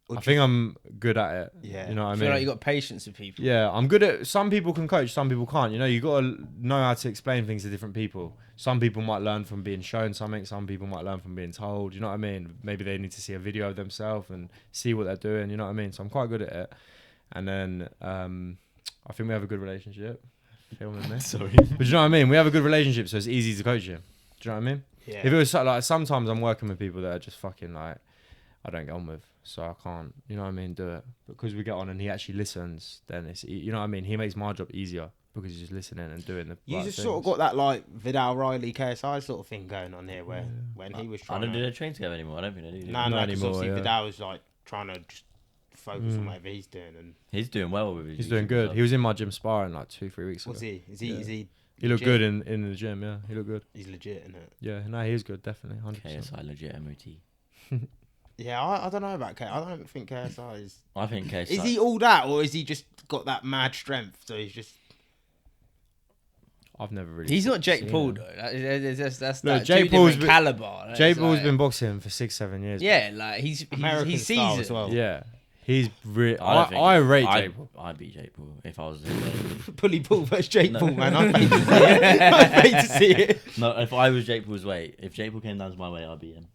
Or I do think I'm good at it. Yeah. You know what I I mean? feel like you got patience with people. Yeah, I'm good at. Some people can coach, some people can't. You know, you got to know how to explain things to different people. Some people might learn from being shown something. Some people might learn from being told. You know what I mean? Maybe they need to see a video of themselves and see what they're doing. You know what I mean? So I'm quite good at it. And then I think we have a good relationship. Filming me. Sorry. But you know what I mean? We have a good relationship, so it's easy to coach him. Do you know what I mean? Yeah. If it was like sometimes I'm working with people that are just fucking like I don't get on with, so I can't. You know what I mean? Do it because we get on and he actually listens. Then it's you know what I mean. He makes my job easier because he's just listening and doing the. You right just things. sort of got that like Vidal Riley KSI sort of thing going on here, where when he was I trying don't do to. they train together anymore. I don't think they do. No, Not because anymore, obviously yeah. Vidal was like trying to just focus on whatever he's doing, and He's doing well with it. He's doing good. He was in my gym sparring like 2-3 weeks ago. was he? Is he? Yeah. Is he? He looked legit? good in the gym. Yeah, he looked good. He's legit, isn't it? Yeah, no, he is good. Definitely, 100%. KSI legit MOT. Yeah, I don't know about KSI. I don't think KSI is. I think KSI. Is he all that, or is he just got that mad strength? So he's just. I've never really. He's not Jake seen Paul him. though. That's No, that Jake two Paul's different been- caliber. Jay It's Paul's like- been boxing for 6-7 years. Yeah, like he's American he's style seasoned. as well. Yeah, he's really. don't think- I rate Jay Paul. I'd beat Jake Paul if I was. Pully Paul versus Jake No. Paul, man. I'd pay to see it. I'd pay to see it. No, if I was Jake Paul's weight, if Jake Paul came down to my weight, I'd beat him.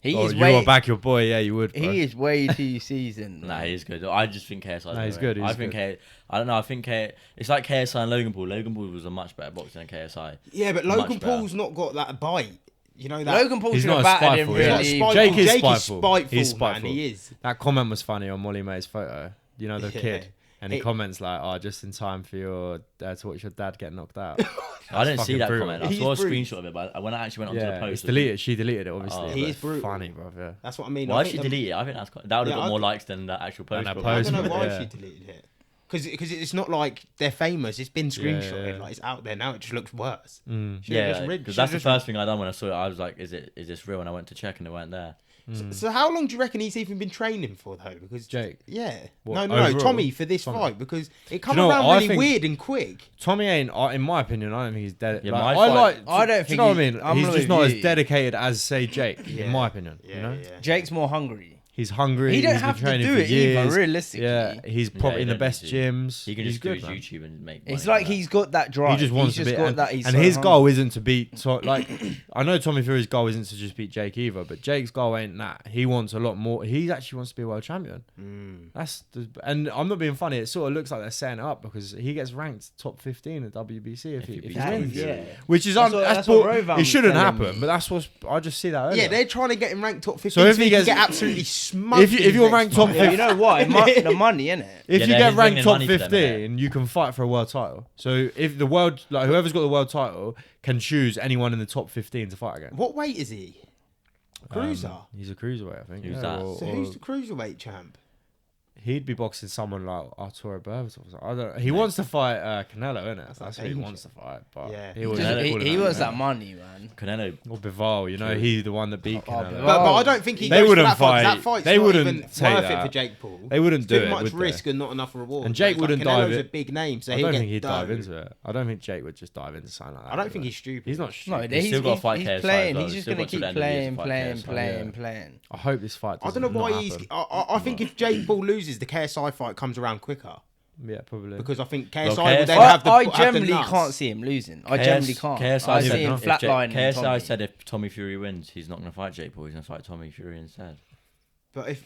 He Oh, is you way are back your boy. Yeah, you would. Bro. he is way too seasoned. Nah, he's good. I just think KSI. Nah, he's good, I he's think good. I don't know. I think it's like KSI and Logan Paul. Logan Paul was a much better boxer than KSI. Yeah, but Much Logan better. Paul's not got that bite. You know that. Logan Paul He's should not have as battered him spiteful, He's yeah. not really. spiteful. Jake is Jake spiteful. is He's spiteful, man. spiteful. He is. That comment was funny on Molly Mae's photo. You know the Yeah. kid, and he It- comments like, "Oh, just in time for your to watch your dad get knocked out." I didn't see fucking that brutal. comment. I He's saw a brutal. screenshot of it, but when I actually went onto Yeah, the it's post, deleted. She deleted it, obviously. Oh, He but is brutal. Funny, bro. Yeah. That's what I mean. Why I did she think delete it? I think that would have Yeah, got I- more likes than the actual post. that would. I don't know post, why yeah. she deleted it. Because it's not like they're famous. It's been screenshotted. yeah. Like it's out there now. It just looks worse. Mm. Should've Yeah, just rid- because should've that's the just- first thing I done when I saw it. I was like, "Is this real?" And I went to check, and they weren't there. So how long do you reckon he's even been training for though? Because Jake? yeah, What, no, overall? Tommy for this Tommy. fight because it come know what? around I really think- weird and quick. Tommy ain't, in my opinion, I don't think he's dead. Yeah, like, my I fight- like. I don't do you think know what I he- mean? I'm He's not just with not as you. dedicated as say Jake, Yeah. in my opinion. Yeah, you know, yeah. Jake's more hungry. he's hungry. He don't he's been have to training do for it years. either, realistically. Yeah, he's Yeah, probably he in the don't best need to. gyms. He can he's just do good, his man. YouTube and make. It's money like from he's got that drive. He just wants he's to just beat, got and, that. He's and so his hungry. goal isn't to beat. So, like, I know Tommy Fury's goal isn't to just beat Jake either, but Jake's goal ain't that. He wants a lot more. He actually wants to be a world champion. And I'm not being funny. It sort of looks like they're setting it up because he gets ranked top 15 at WBC if he beats wins. Yeah. Which is That's that's what bull- Rovan it shouldn't was telling happen, me. but that's what I just see that earlier. Yeah, they're trying to get him ranked top 15. So if he he gets- get absolutely smoked. if you're in the ranked next top fight. Yeah, you know why? The money, innit? If Yeah, you they're get ranked bringing top money to them, 15, you can fight for a world title. So if the world, like whoever's got the world title, can choose anyone in the top 15 to fight against. What weight is he? Cruiser. He's a cruiserweight, I think. Who's yeah, that? or- So or who's the cruiserweight champ? he'd be boxing someone like Arturo Berbatov. I don't know. He wants to fight Canelo, innit? That's who he dangerous. wants to fight. But Yeah. he was Canelo- He wants that money, man. Canelo. Or Bivol, you know, he's the one that beat Canelo. Bivol. But I don't think he They goes wouldn't for that fight. 'cause fight- That fight's they not wouldn't even take worth it that. for Jake Paul. They wouldn't It's do too it, much would they? risk and not enough reward. And Jake It's wouldn't Canelo's dive a it. big name, so I he'll don't get think he'd dive dough. into it. I don't think Jake would just dive into something like that. I don't think he's stupid. He's not No, stupid. he's still gotta fight he's KSI playing. as well. He's just Still gonna got to keep the end of the year to fight KSI, playing. I hope this fight. I don't know does why not he's. happen. I think if Jake Paul loses loses, the KSI fight comes around quicker. Yeah, probably. Because I think Well, KSI will then have the I have the generally nuts. can't see him losing. I generally can't. KSI I said see him if flatlining. KSI Tommy. said if Tommy Fury wins, he's not going to fight Jake Paul. He's going to fight Tommy Fury instead. But if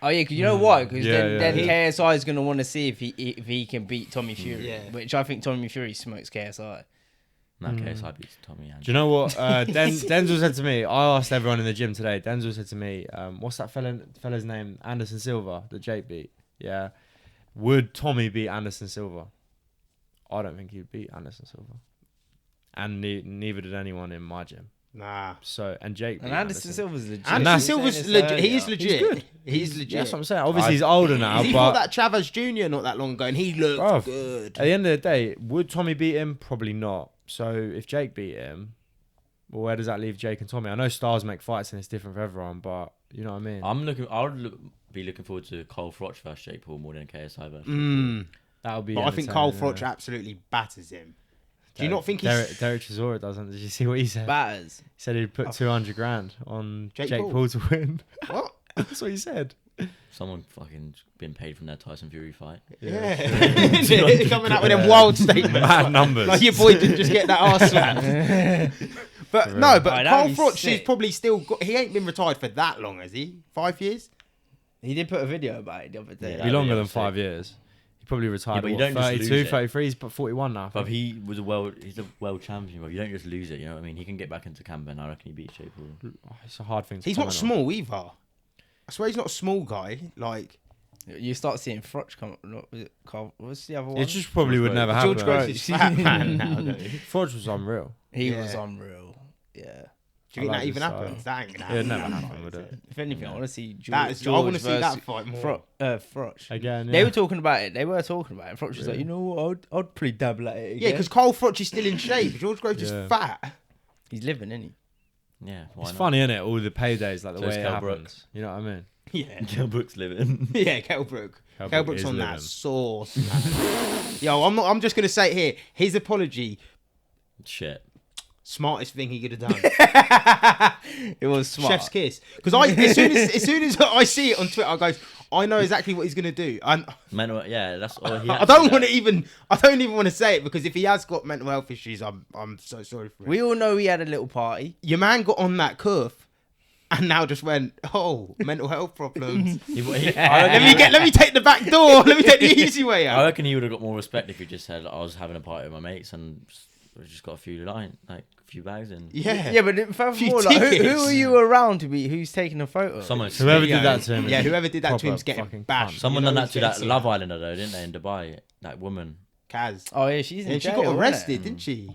Oh yeah, because you know why? Because Yeah, then yeah. KSI is gonna want to see if he can beat Tommy Fury, Yeah. which I think Tommy Fury smokes KSI. No, KSI beats Tommy. And Do you know what Denzel said to me? I asked everyone in the gym today. Denzel said to me, "What's that fella's name? Anderson Silva that Jake beat. Yeah, would Tommy beat Anderson Silva? I don't think he'd beat Anderson Silva, and neither did anyone in my gym. nah. So and Jake And beat Anderson Silva's legit. Anderson that's- Silva's legit. He is legit. He's good. He's legit. That's what I'm saying. Obviously, he's older now, He but fought that Chavez Jr. not that long ago, and he looked Bruv, good. at the end of the day, would Tommy beat him? Probably not. So if Jake beat him, well, where does that leave Jake and Tommy? I know stars make fights and it's different for everyone, but you know what I mean. I would be looking forward to Cole Froch versus Jake Paul more than KSI versus. That'll be. But I think Cole entertaining, Froch yeah. absolutely batters him. Do you not think he's Derek Chisora doesn't? Did you see what he said? batters. He said he'd put 200 grand on Jake Jake Paul. Paul to win. what? That's what he said. Someone fucking been paid from their Tyson Fury fight. Yeah, coming out with them wild statements. Mad numbers. Like your boy didn't just get that arse slapped. But no, but Right, Cole that'd be Froch is sick. probably still got. He ain't been retired for that long, has he? 5 years? He did put a video about it the other day. Yeah. Be That'd longer be than upset. 5 years. He probably retired. but you what, don't just 32, lose it. 33. He's 41 now. I But think. he's a world champion, bro. You don't just lose it, you know what I mean? He can get back into Kingpyn. I reckon he beats Jake Paul. It's a hard thing to He's not comment small either. I swear he's not a small guy. Like You start seeing Froch come. Was it Carl? What's the other on. one? It just probably would never George happen. Gross is fat man now. Don't you? Froch was unreal. He Yeah. was unreal. Yeah. Do you think I like that even his style. happens? That ain't gonna It'd happen. never happen, would it? If anything, I want to see George. That is, I want to see that versus fight more. Froch. Again, They yeah. were talking about it. They were talking about it. Froch was like, you know what? I'd pretty dabble at it again. Yeah, because Cole Froch is still in shape. George Gross is Yeah. fat. he's living, isn't he? Yeah, why It's not? funny, isn't it? All the paydays, like the So way is it Kell happens. Brook. You know what I mean? Yeah. Kell Brook's living. Yeah, Kelbrook. Kell Brook Kelbrook's is on that living. sauce, man. Yo, I'm just gonna say it here. His apology, Shit. smartest thing he could have done. It was smart. Chef's kiss. Because as soon as I see it on Twitter, I go, I know exactly what he's gonna do. Mental, yeah, that's all he I had don't to do. want to even. I don't even want to say it because if he has got mental health issues, I'm so sorry for him. We all know he had a little party. Your man got on that cuff. And now just went, oh, mental health problems. Let me take the back door. Let me take the easy way I out. reckon he would have got more respect if he just said, I was having a party with my mates and we just got a few bags in. Yeah. Yeah, but furthermore, like, who tickets. are you around to be? Who's taking a photo? Someone, Whoever Video. did that to him. Yeah, whoever did that to proper him's getting fucking bashed. cunt. someone You know done that who's to getting that Love Islander though, didn't they, in Dubai? That woman. Kaz. Oh yeah, she's in And she jail, got innit? arrested, didn't she?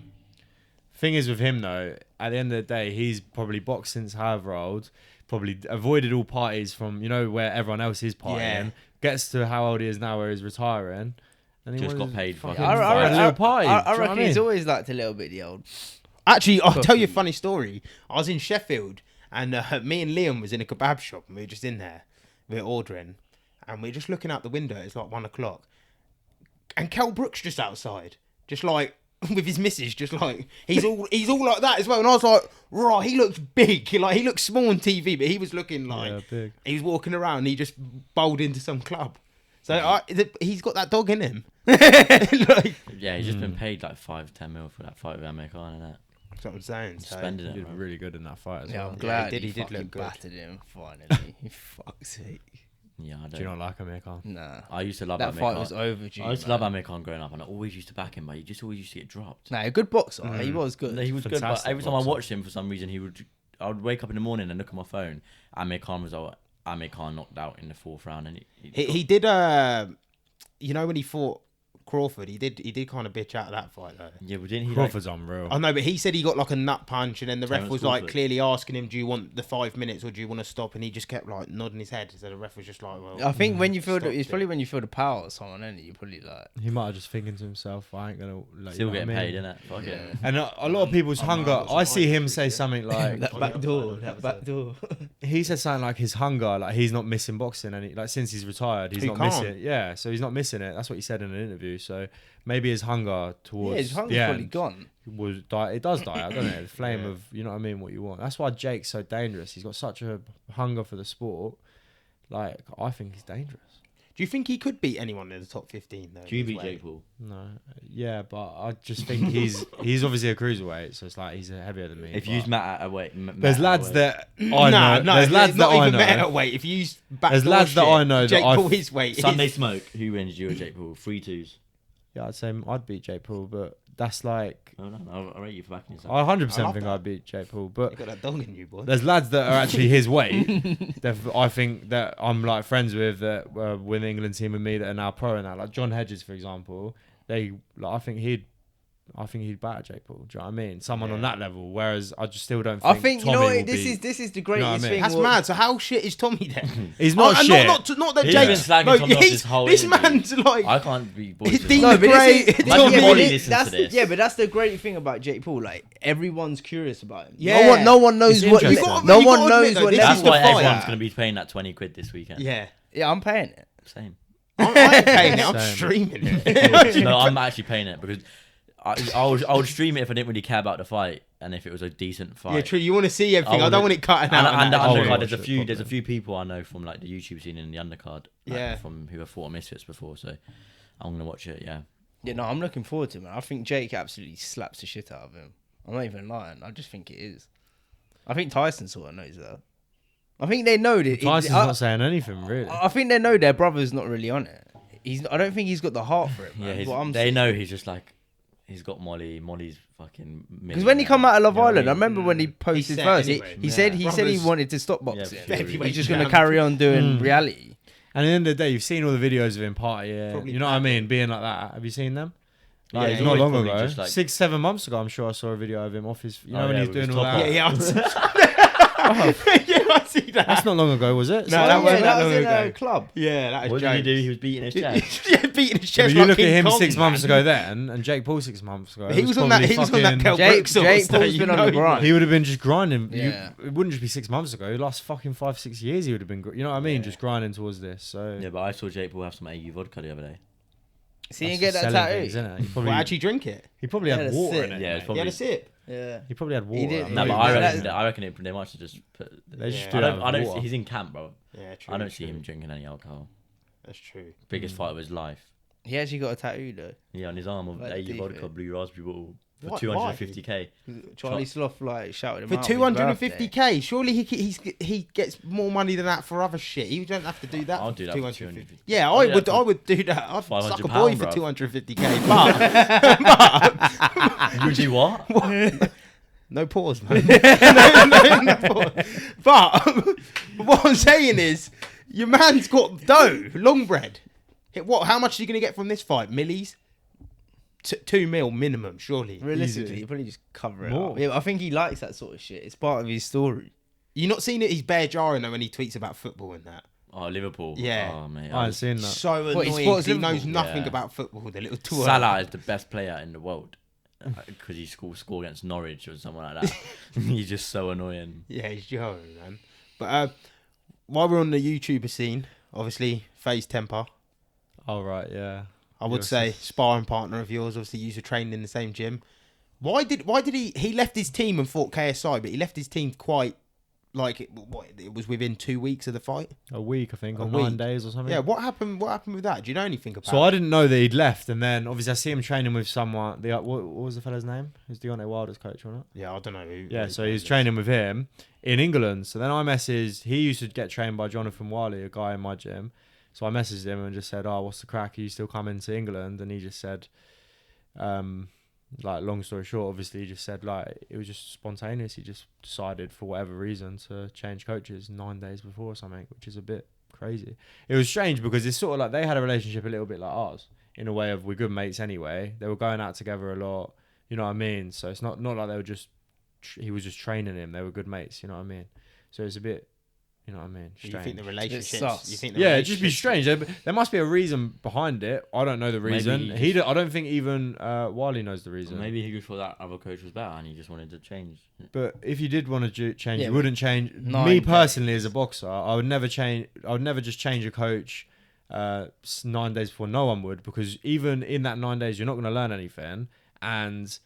Thing is with him though, at the end of the day, he's probably boxed since however old, probably avoided all parties from, you know, where everyone else is partying. Yeah. Gets to how old he is now where he's retiring. And he Just wanted got paid to for fucking it. fight a little party. I Do you know what reckon I he's mean? always liked a little bit the old. Actually, I'll tell you a funny story. I was in Sheffield and me and Liam was in a kebab shop and we were just in there. We were ordering and we were just looking out the window. It's like 1 o'clock. And Kell Brook's just outside. Just like with his missus, just like he's all like that as well. And I was like, right, he looks big. Like he looks small on TV, but he was looking like Yeah, big. he was walking around and he just bowled into some club. So he's got that dog in him. Like, Yeah, he's just been paid like 5-10 mil for that fight with Amir Khan and that. that's what I'm saying. So, Spending He it, did bro. really good in that fight as Yeah, well. I'm glad he he did fucking look good. battered him finally. Fuck's sake. Yeah, I Do you don't. not like Amir Khan? Nah. I used to love That Amir fight Khan. was overdue. I used to man. love Amir Khan growing up and I always used to back him, but he just always used to get dropped. Nah, a good boxer. He was good. No, he was good, but Fantastic every time I boxer. watched him, for some reason, I would wake up in the morning and look at my phone. Amir Khan was out. Amir Khan knocked out in the 4th round, and he did. You know when he fought Crawford, he did kind of bitch out of that fight though. yeah, but didn't he? Crawford's unreal. I know, but he said he got like a nut punch, and then the ref Terence was like Crawford. clearly asking him, "Do you want the 5 minutes or do you want to stop?" And he just kept like nodding his head. So the ref was just like, "Well." I think when you feel Stopped it's it. probably when you feel the power of someone, isn't it? You probably like. He might have just thinking to himself, I ain't going to... Like, Still you know getting what I paid, mean? innit? Fuck it. And a lot of people's hunger... I see him say something like... That back door. That back door. He said something like his hunger, like he's not missing boxing, and like since he's retired, he's He not can't. missing. Yeah, so he's not missing it. That's what he said in an interview. So maybe his hunger towards Yeah, his hunger's the probably end gone. was die. It does die out, doesn't it? The flame of, you know what I mean, what you want. That's why Jake's so dangerous. He's got such a hunger for the sport. Like I think he's dangerous. Do you think he could beat anyone in the top 15 though? Do you in his beat weight? Jake Paul? No, yeah, but I just think he's obviously a cruiserweight, so it's like he's heavier than me. If but you use Matt at a weight, there's lads that I know. No, There's lads that not I even know. meta weight. If you use There's lads that I know that Jake I've- Paul his weight. Sunday is- Smoke, who wins, you or Jake Paul? 3-2s. Yeah, I'd say I'd beat Jake Paul, but that's like Oh no, I rate you for backing yourself. I 100% I love think that. I'd beat Jake Paul. You But got that dog in you, boy. there's lads that are actually his weight. I think that I'm like friends with that with the England team and me that are now pro and that. Like John Hedges, for example. I think he'd batter Jake Paul. Do you know what I mean? Someone on that level. Whereas I just still don't think. I think Tommy you know will what, this beat- is the know what I greatest mean? thing. That's what- mad. So how shit is Tommy then? He's not and shit. Not that He's Jake. been slagging No, Tommy off this whole this interview. man's like. I can't be boys. He's with Dean him. No, but Gray. this is, Imagine yeah, Molly but listens that's to this. yeah, but that's the great thing about Jake Paul. Like everyone's curious about him. Yeah. No one knows It's what. interesting. No You one gotta knows admit, though, what. this That's is level. the why fight. everyone's going to be paying that 20 quid this weekend. Yeah. Yeah, I'm paying it. Same. I ain't paying it. I'm Same. streaming it. No, I'm actually paying it because I would stream it if I didn't really care about the fight and if it was a decent fight. Yeah, true. You want to see everything. I I don't wanna- want it cutting And, out. and the I'll undercard, watch there's a it few properly. people I know from like the YouTube scene in the undercard. Like, Yeah. from who have fought Misfits before, so I'm gonna watch it. Yeah. Yeah, no, I'm looking forward to it, man. I think Jake absolutely slaps the shit out of him. I'm not even lying. I just think it is. I think Tyson sort of knows that. I think they know that. Tyson's not saying anything really. I think they know their brother's not really on it. I don't think he's got the heart for it, man. Yeah, they know he's just like he's got Molly. Molly's fucking. Because when he come out of Love You know what I Island, I mean? remember when he posted said first, anyway, he yeah. said he Brothers- wanted to stop boxing. Yeah, heavyweight He's just going to champ. carry on doing reality. And at the end of the day, you've seen all the videos of him partying. Probably You know what I mean? Being like that. Have you seen them? Like, Yeah, it's he not was long probably ago. just like- 6-7 months ago, I'm sure I saw a video of him off his. You know Oh, when yeah, he's with his doing all top that. Yeah, I see that. That's not long ago, was it? No, So- that Oh, wasn't yeah, that that was long in a ago. club. Yeah, that was What did he jokes. do? He was beating his chest. Yeah, beating his Yeah, chest. but you like look at King him Kong, 6 months man. ago then, and Jake Paul 6 months ago. He was on that. probably He was on that fucking- Kel Jake- Brooks sort of Jake stuff, Paul's you been on know the he grind. was. He would have been just grinding. Yeah. It wouldn't just be 6 months ago. Last fucking 5-6 years, he would have been. You know what I mean? Yeah. Just grinding towards this. So Yeah, but I saw Jake Paul have some AU vodka the other day. See, you that's get just that selling tattoo. things, innit? He probably, Well, actually drink it. he probably Yeah, had that's water it. in it. Yeah, it's mate. He probably. had a sip. Yeah. He probably had water. did. I'm No, not but even- I reckon they might have just put. They just Yeah. do I that don't. with I don't. water. He's in camp, bro. Yeah, true. I don't see true. him drinking any alcohol. That's true. Biggest fight of his life. He actually got a tattoo though. Yeah, on his arm of Like AU deep, vodka yeah. blue raspberry bottle for What? 250k. Charlie Sloth like shouted him For out. on his 250k, surely he gets more money than that for other shit. He don't have to do that. I'll for do that for 250. 250. Yeah, I'll do that I for would do that. I'd suck a boy £500, for bruv. 250k. But Would you what? no pause, man. no pause. But what I'm saying is, your man's got dough, long bread. What? How much are you gonna get from this fight? Millies? 2 mil minimum, surely. Realistically, you probably just cover it More. up. Yeah, I think he likes that sort of shit. It's part of his story. You not seen it? He's bare jarring though when he tweets about football and that. Oh, Liverpool. Yeah. Oh, mate. I haven't seen that. So What, he annoying. supports 'Cause he knows Liverpool? nothing Yeah. about football. The little tour. Salah is the best player in the world because he scored against Norwich or someone like that. He's just so annoying. Yeah, he's jarring, man. But while we're on the YouTuber scene, obviously Faze Temper. Oh right, yeah. I would Yes. say sparring partner of yours. Obviously, you used to train in the same gym. Why did he left his team and fought KSI? But he left his team quite like it was within 2 weeks of the fight. A week, I think, A or week. 9 days or something. Yeah, what happened? What happened with that? Do you know anything about? So I didn't know that he'd left, and then obviously I see him training with someone. What was the fella's name? Who's Deontay Wilder's coach, wasn't it? Yeah, I don't know. Yeah, so he was training with him in England. So then I messaged. He used to get trained by Jonathan Wiley, a guy in my gym. So I messaged him and just said, "Oh, what's the crack? Are you still coming to England?" And he just said, like, long story short, obviously he just said like it was just spontaneous. He just decided for whatever reason to change coaches 9 days before or something, which is a bit crazy. It was strange because it's sort of like they had a relationship a little bit like ours in a way of we're good mates anyway. They were going out together a lot, you know what I mean? So it's not like they were just he was just training him. They were good mates, you know what I mean? So it's a bit, you know what I mean? You Strange. think the relationship? sus. You think the Yeah, it'd just be relationship- strange. There must be a reason behind it. I don't know the Maybe reason. he I don't think even Wiley knows the reason. Maybe he just thought that other coach was better and he just wanted to change. But if you did want to change, Yeah, you but wouldn't change. 9 Me days. personally, as a boxer, I would never change. I would never just change a coach 9 days before. No one would, because even in that 9 days, you're not going to learn anything, and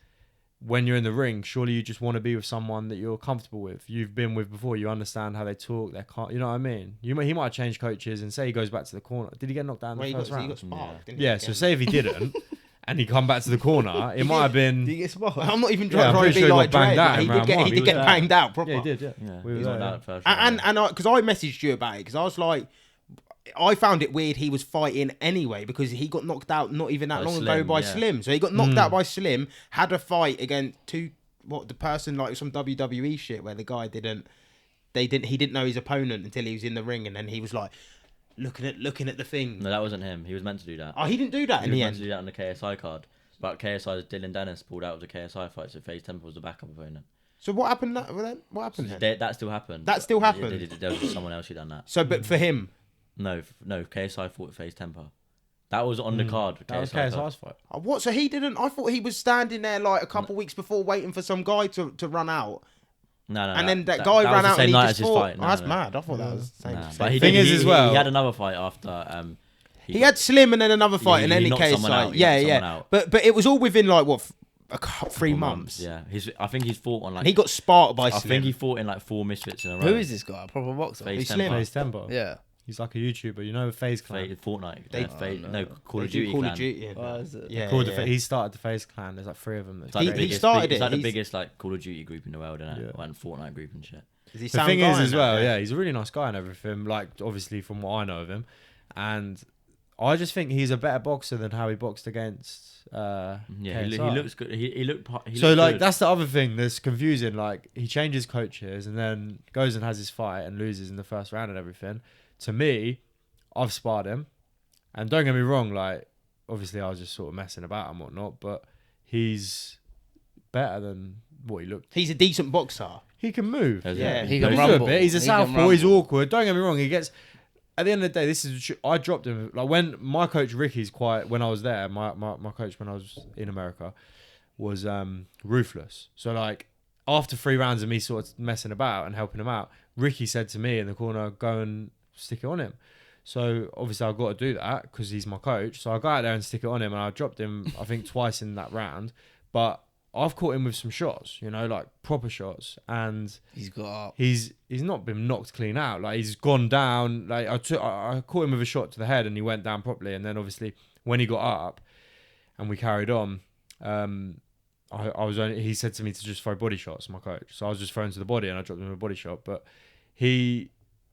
when you're in the ring, surely you just want to be with someone that you're comfortable with, you've been with before, you understand how they talk, you know what I mean? He might have changed coaches and say he goes back to the corner. Did he get knocked down in the first round? He got sparked. Didn't Yeah, he, so again? say if he didn't, and he come back to the corner, it might have been. Did he get sparked? I'm not even Yeah, I'm trying to pretty be sure he like got banged Drake, out but in he round did get, one. he He did was get there. banged out proper. Yeah, he did. Yeah, Yeah, We were he's there, not yeah. that first round. And because I messaged you about it, because I was like, I found it weird he was fighting anyway, because he got knocked out not even that By long ago Slim, by yeah. Slim. So he got knocked out by Slim, had a fight against the person like some WWE shit where the guy he didn't know his opponent until he was in the ring, and then he was like looking at the thing. No, that wasn't him. He was meant to do that. Oh, he didn't do that He in was the meant to do end. that on the KSI card. But KSI's Dylan Dennis pulled out of the KSI fight, so Faze Temple was the backup opponent. So what happened? What happened then? That still happened. That still happened? There was just someone else who done that. So, but for him, No, KSI fought Faze Temple. That was on the card. That was KSI KSI's fight. what? So he didn't. I thought he was standing there like a couple weeks before, waiting for some guy to run out. No, And then that guy that ran was the out same and he night just as his fought. fight. Oh, No, that's no. mad. I thought that was the same. Nah, same but he Thing did, is as well- he had another fight after. He had Slim and then another fight, he and then he knocked case someone like out, he knocked someone out. But it was all within like what 3 4 months. Yeah, I think he's fought on like. And he got sparked by I Slim. think he fought in like 4 misfits in a row. Who is this guy? A proper boxer? Faze He's Temple. Slim. FaZe Tempo. Yeah. He's like a YouTuber, you know, FaZe Clan. Fortnite. They- No, Call They of do Duty. Call clan. of Duty. Oh, is it? Yeah, Called yeah. he started the FaZe Clan. There's like 3 of them. It's That's like He the biggest, started It's it. like the He's- biggest like Call of Duty group in the world, isn't it? Yeah. And Fortnite group and shit. Is he the sound thing guy is in as that, well, yeah, he's a really nice guy and everything. Like obviously from what I know of him, and I just think he's a better boxer than how he boxed against. Yeah, he KSI. looks good. He looked. So like good. that's the other thing that's confusing. Like he changes coaches and then goes and has his fight and loses in the first round and everything. To me, I've sparred him, and don't get me wrong. Like obviously I was just sort of messing about and whatnot, but he's better than what he looked. He's a decent boxer. He can move. Yeah, he He can can rumble. do a bit. He's a He can southpaw. He's rumble. awkward. Don't get me wrong. He gets. At the end of the day, this is. I dropped him. Like when my coach Ricky's quite. When I was there, my coach when I was in America was ruthless. So like after 3 rounds of me sort of messing about and helping him out, Ricky said to me in the corner, "Go and stick it on him." So obviously I've got to do that because he's my coach. So I go out there and stick it on him, and I dropped him. I think twice in that round, but I've caught him with some shots. You know, like proper shots, and He's got up. he's not been knocked clean out. Like he's gone down. Like I caught him with a shot to the head and he went down properly. And then obviously when he got up and we carried on, he said to me to just throw body shots, my coach. So I was just throwing to the body and I dropped him a body shot. But he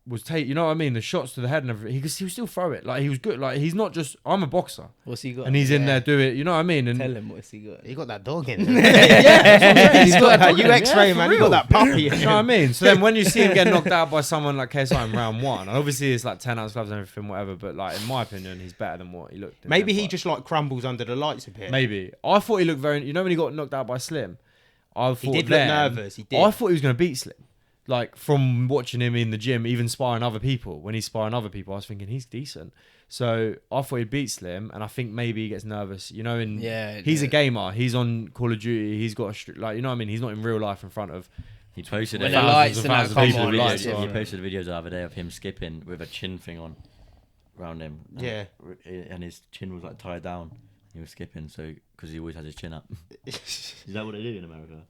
was you know what I mean? The shots to the head and everything. He would still throw it. Like he was good. Like he's not just. I'm a boxer What's he got? and he's in there do it. You know what I mean? And Tell him what's he got. He got that dog in there. He's got that. You X-ray, man. He got that puppy. you know what I mean? So then when you see him get knocked out by someone like KSI in round 1, and obviously it's like 10-ounce gloves and everything, whatever, but like in my opinion, he's better than what he looked. In Maybe that he fight. just like crumbles under the lights a bit. Maybe. I thought he looked very. You know when he got knocked out by Slim, I thought He did look then, nervous. He did. I thought he was going to beat Slim. Like from watching him in the gym, even sparring other people. When he's sparring other people, I was thinking he's decent. So I thought he'd beat Slim, and I think maybe he gets nervous. You know, and he's a gamer. He's on Call of Duty. He's got like you know what I mean. He's not in real life in front of. He posted When it. the lights and and that thousands of come people on, with Videos, lights yeah, he on. posted videos the other day of him skipping with a chin thing on around him. Yeah. And his chin was like tied down. He was skipping, so because he always has his chin up. Is that what they do in America?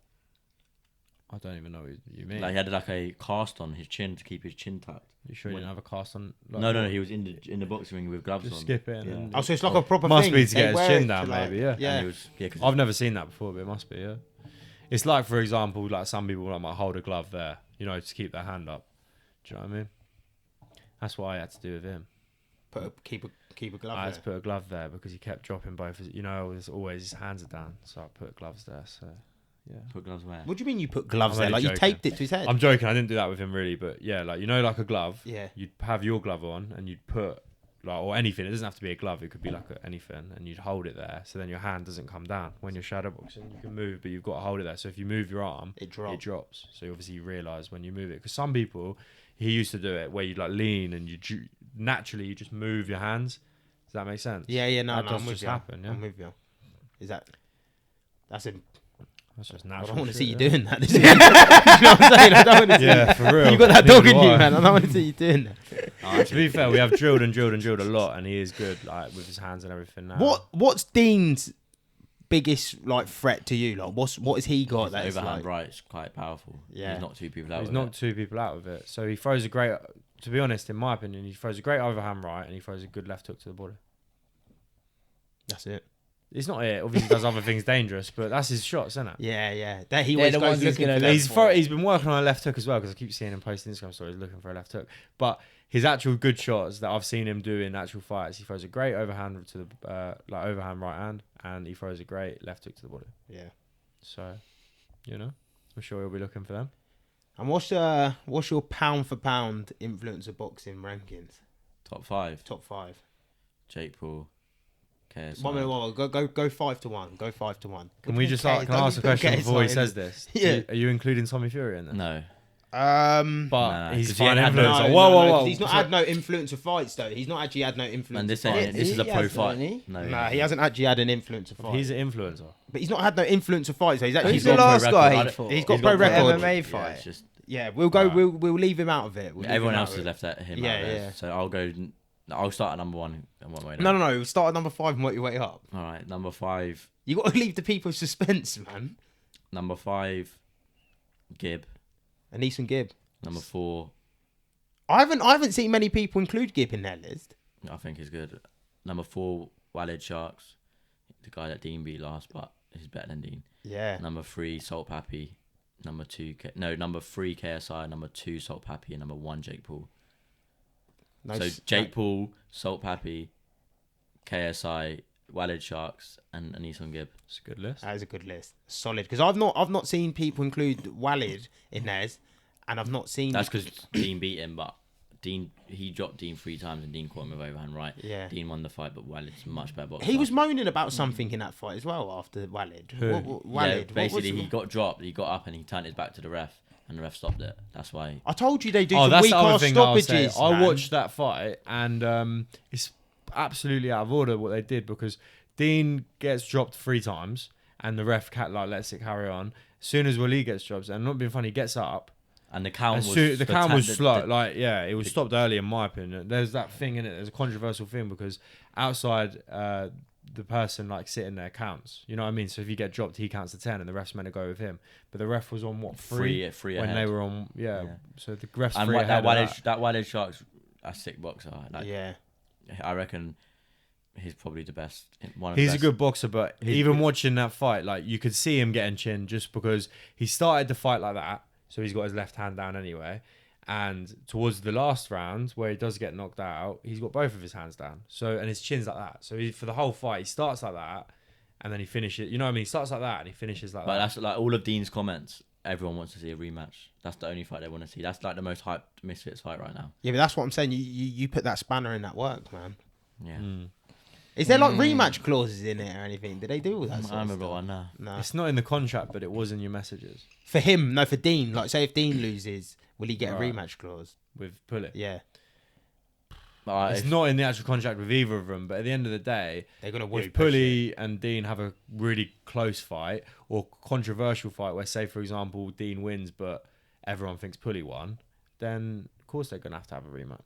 I don't even know what you mean. Like he had like a cast on his chin to keep his chin tucked. You sure you didn't have a cast on? Like, No, he was in the boxing ring with gloves Just on. skip it. Yeah. And Oh, so it's like a proper Must thing. be to They get his wear chin it down, to, like- maybe, yeah. And Yeah. he was, yeah, 'cause I've never seen that before, but it must be, yeah. It's like, for example, like some people like might hold a glove there, you know, to keep their hand up. Do you know what I mean? That's what I had to do with him. Keep a glove. I had there. to put a glove there because he kept dropping both. You know, it was always his hands are down, so I put gloves there. So yeah. put gloves where? What do you mean you put gloves I'm there? only Like you joking. taped it to his head? I'm joking. I didn't do that with him really, but yeah, like you know, like a glove. Yeah. You'd have your glove on and you'd put like or anything. It doesn't have to be a glove. It could be like anything, and you'd hold it there. So then your hand doesn't come down when you're shadowboxing. You can move, but you've got to hold it there. So if you move your arm, It drops. It drops. So obviously you realise when you move it. Because some people, he used to do it where you like lean and naturally you just move your hands. Does that make sense? Yeah, no, That no, does I'm with just you. happen, yeah? I'm with you. Is that? That's a. That's just I natural. don't want to shit, see you yeah. doing that. you know what I'm saying? I don't want to see. Yeah, for real. You got that Neither dog in do you, I. man. I don't want to see you doing that. To be fair, we have drilled a lot, and he is good, like with his hands and everything now. What's Dean's biggest like threat to you? Like, what has he got? His That is overhand like, right is quite powerful. Yeah. He's knocked 2 people out. He's with knocked it. 2 people out of it. So he throws a great. To be honest, in my opinion, he throws a great overhand right, and he throws a good left hook to the body. that's it. It's not it. Obviously, he does other things dangerous, but that's his shots, isn't it? Yeah. That he They're always the goes ones he's looking gonna for look them. He's been working on a left hook as well because I keep seeing him posting Instagram stories looking for a left hook. But his actual good shots that I've seen him do in actual fights, he throws a great overhand to the overhand right hand, and he throws a great left hook to the body. Yeah. So, I'm sure he'll be looking for them. And what's your pound for pound influencer boxing rankings? Top 5. Top 5. Jake Paul. KSI. One minute, go 5 to 1. Go 5 to 1. Can we just can I ask a question before he says this? Yeah. Are you including Tommy Fury in there? No. But Nah, he's 'cause he fine ain't had influencer. no- Whoa. He's not had no influencer fights though. He's not actually had no influencer Man, this fights. ain't. This is a He pro has, fight. hasn't he? No. Nah, he hasn't actually had an influencer fight. He's an influencer. But he's not had no influencer fights. So he's actually Who's got the pro last record. guy I he don't- fought? He's got pro record. MMA Yeah, fight. it's just Yeah, we'll go. Alright. We'll leave him out of it. We'll leave everyone him out else of has it. left him Yeah, out there. yeah. So I'll start at number 1 and one way down. No. Start at number 5 and work your way up. All right, number 5. You got to leave the people suspense, man. Number 5, Gibb. Anees Gibb. Number 4, I haven't seen many people include Gibb in their list. I think is good. Number 4, Walid Sharks, the guy that Deen beat last, but he's better than Deen. Yeah. Number 3, Salt Pappy. Number 3 KSI. Number 2, Salt Pappy, and number 1, Jake Paul. No, So Jake Paul, Salt Pappy, KSI, Walid Sharks, and Anees Gibb. It's a good list. That is a good list. Solid. Because I've not seen people include Walid in theirs, and I've not seen. That's because Deen beat him, but he dropped Deen 3 times and Deen caught him with overhand right. Yeah. Dean won the fight, but Walid's a much better boxer. He was moaning about something in that fight as well after Walid. Who? Walid. Yeah, basically, he got dropped. He got up and he turned his back to the ref, and the ref stopped it. That's why. I told you they do Oh, some that's weak the other ass thing I'll say. stoppages. I man. watched that fight, and it's absolutely out of order what they did because Dean gets dropped 3 times, and the ref lets it carry on. As soon as Waleed gets dropped, and not being funny, gets up. And the count was The count was slow. the- It was stopped early, in my opinion. There's that thing in it. There's a controversial thing because outside, the person sitting there counts. You know what I mean? So if you get dropped, he counts to 10, and the ref's meant to go with him. But the ref was on what 3 Three when ahead. they were on. Yeah. So the ref's And 3 ahead. that Walid Shark's a sick boxer. Yeah. I reckon he's probably the best. He's a good boxer, but He's even good. watching that fight, you could see him getting chinned just because he started the fight like that. So he's got his left hand down anyway. And towards the last round, where he does get knocked out, he's got both of his hands down. So and his chin's like that. So for the whole fight, he starts like that, and then he finishes. You know what I mean? He starts like that, and he finishes like But that. that's like all of Dean's comments. Everyone wants to see a rematch. That's the only fight they want to see. That's like the most hyped Misfits fight right now. Yeah, but that's what I'm saying. You put that spanner in that work, man. Yeah. Is there rematch clauses in it or anything? Did they do all that? I Sort of remember stuff? one now. No. It's not in the contract, but it was in your messages For him, no. For Dean, say if Dean loses, will he get a Right. rematch clause? with Pully. Yeah, It's not in the actual contract with either of them, but at the end of the day, they're gonna whoop. if Pully and Dean have a really close fight or controversial fight where, say, for example, Dean wins but everyone thinks Pully won, then of course they're going to have a rematch.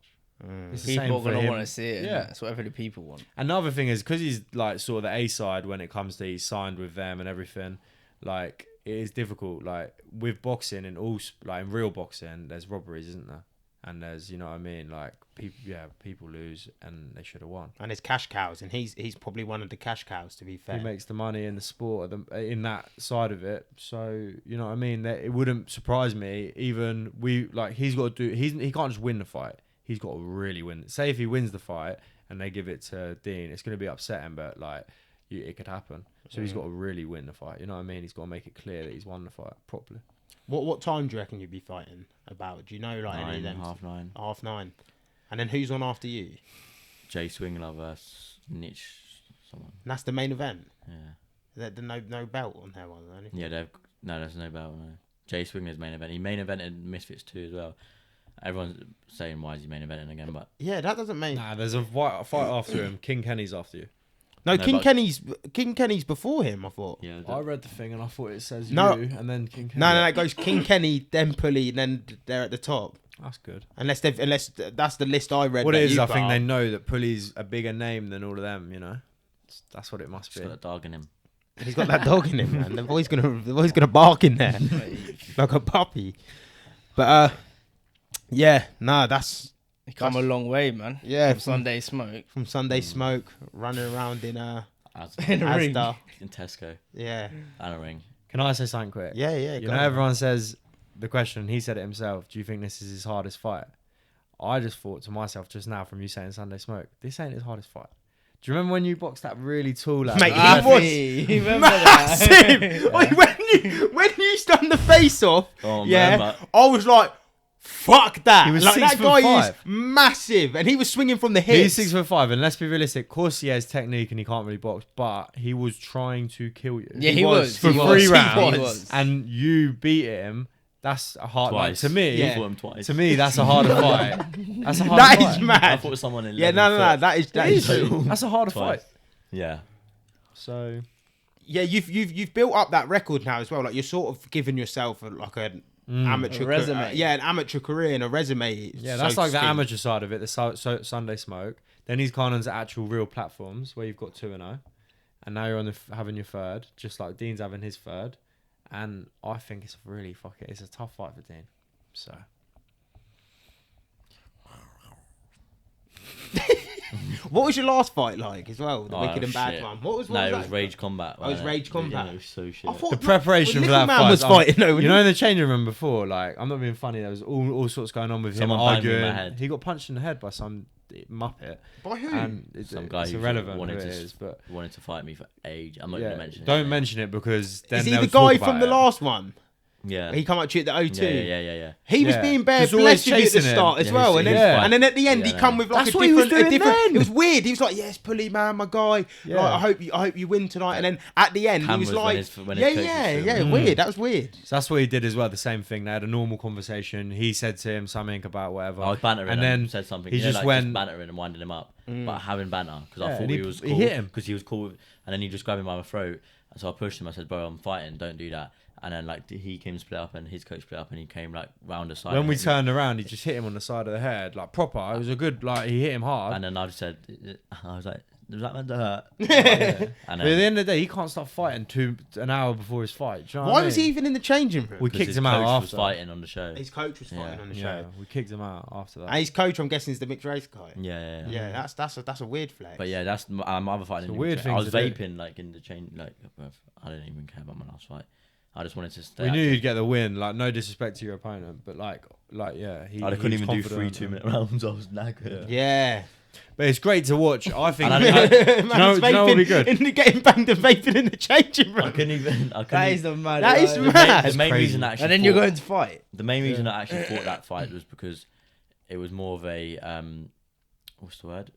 It's the People same are for gonna him. want to see it. Yeah. Yeah, it's whatever the people want. Another thing is because he's sort of the A side when it comes to he's signed with them and everything. It is difficult. With boxing and all in real boxing, there's robberies, isn't there? And there's you know what I mean. People lose and they should have won. And there's cash cows, and he's probably one of the cash cows. To be fair, He makes the money in the sport in that side of it. So you know what I mean. That it wouldn't surprise me. Even he's got to do. He can't just win the fight. He's got to really win. Say if he wins the fight and they give it to Dean, it's going to be upsetting, but it could happen. So he's got to really win the fight. You know what I mean? He's got to make it clear that he's won the fight properly. What time do you reckon you'd be fighting about? Do you know any of 9, them? 9:30. 9:30. And then who's on after you? Jay Swingler versus Niche someone. And that's the main event. Yeah. There's no belt on there, or anything. Yeah, there's no belt. No. Jay Swingler's main event. He main evented Misfits 2 as well. Everyone's saying why is he main eventing again, but Yeah, that doesn't mean. Nah, there's a fight after him. King Kenny's after you. No, No, King but- Kenny's before him. I thought. yeah. I read the thing and I thought it says No. you and then King Kenny. No, it goes King Kenny, then Pully, then they're at the top. That's good. Unless that's the list I read. What that it is, you I put think up. they know that Pully's a bigger name than all of them. That's what it must Just be. got a dog in him. He's got that dog in him, man. The boy's gonna bark in there like a puppy. But that's You come a long way, man. Yeah, From Sunday Smoke. from Sunday Smoke, running around in In a ring. Asda. in Tesco Yeah, and a ring. Can I say something quick? yeah. You go know, on. everyone says the question. He said it himself. Do you think this is his hardest fight? I just thought to myself just now from you saying Sunday Smoke, this ain't his hardest fight. Do you remember when you boxed that really tall lad? Mate, Like, he was Remember massive. Like, when you stunned the face off, Oh, yeah, man, I was like, fuck that. He was like, 6 that guy foot is massive, and he was swinging from the hips. He's 6'5", and let's be realistic. Of course, he has technique and he can't really box, but he was trying to kill you. Yeah, he was. for He 3 was. rounds, He was. and you beat him. That's a hard like, Twice. to me. Yeah. Fought him twice. To me, that's a harder fight. That's a harder That fight. is I mad. fought someone in. Yeah, 11 no. foot. That is Total. That's a harder Twice. fight. Yeah. So Yeah, you've built up that record now as well. Like, you're sort of giving yourself an amateur A resume. an amateur career and a resume. yeah, so that's to like the speak. amateur side of it. The Sunday Smoke. Then he's gone onto actual real platforms where you've got 2-0, and now you're on having your third, just like Dean's having his third. And I think it's it's a tough fight for Deen. So What was your last fight like as well? The Oh, Wicked and Bad shit. one. What was No, that? it was Rage Combat. Oh, it was wasn't Rage Combat. Yeah, it was so shit. I thought the preparation for Little that Man fight was fighting though. you know, in the changing room before, like, I'm not being funny. There was all sorts going on with Someone him banged me in my arguing. head. He got punched in the head by some muppet, By who? and Some guy it's who irrelevant wanted who it to is. But wanted to fight me for age. I'm not yeah, gonna mention it. don't mention it because then Is he they'll the talk guy about from the it. last one? Yeah. He come up to you at the O2. Yeah. He was Yeah. being bare He's always blessed with you at the chasing him. start as Yeah, well, he's- and then yeah. and then at the end Yeah, he no. come with like That's a what he was different, doing then. It was weird. He was like, "Yes, Pully man, my guy. Yeah. Like, I hope you win tonight." And then at the end Cameras he when was like, when his coach was filming. weird. That was weird. So that's what he did as well. The same thing. They had a normal conversation. He said to him something about whatever. I was bantering and and then said something. he You know, just like, went. bantering and winding him up, but having banter because I Yeah, thought and he he- was he cool. hit him. Because he was cool, and then he just grabbed me by my throat. And so I pushed him. I said, "Bro, I'm fighting. Don't do that." And then like he came split up, and his coach split up, and he came like round the side. When and we hit me. turned around, he just hit him on the side of the head, like proper. It was a good, like he hit him hard. And then I just said, I was like, "Does that meant to hurt?" Yeah. And But at the end of the day, he can't start fighting an hour before his fight. Do you know what Why I was he mean? even in the changing room? We 'cause kicked his him out coach was after. fighting on the show. His coach was fighting Yeah. on the Yeah, show, we kicked him out after that. and his coach, I'm guessing, is the mixed race guy. Yeah. Yeah, that's a weird flex. But yeah, that's my other fight. It's a weird thing I was to do. vaping like in the chain. Like I didn't even care about my last fight. I just wanted to stay. We knew active. you'd get the win. Like, no disrespect to your opponent, but like yeah, he. I couldn't he even was do 3 confident 2-minute rounds. I was knackered. yeah, But it's great to watch. I think. And I- do you know what would be good? And getting banged and vaping in the changing I room. couldn't even. I couldn't That even, is the mad. That is right? mad. The main crazy. reason I actually. And then you're fought- going to fight. The main reason I actually fought that fight was because it was more of a what's the word?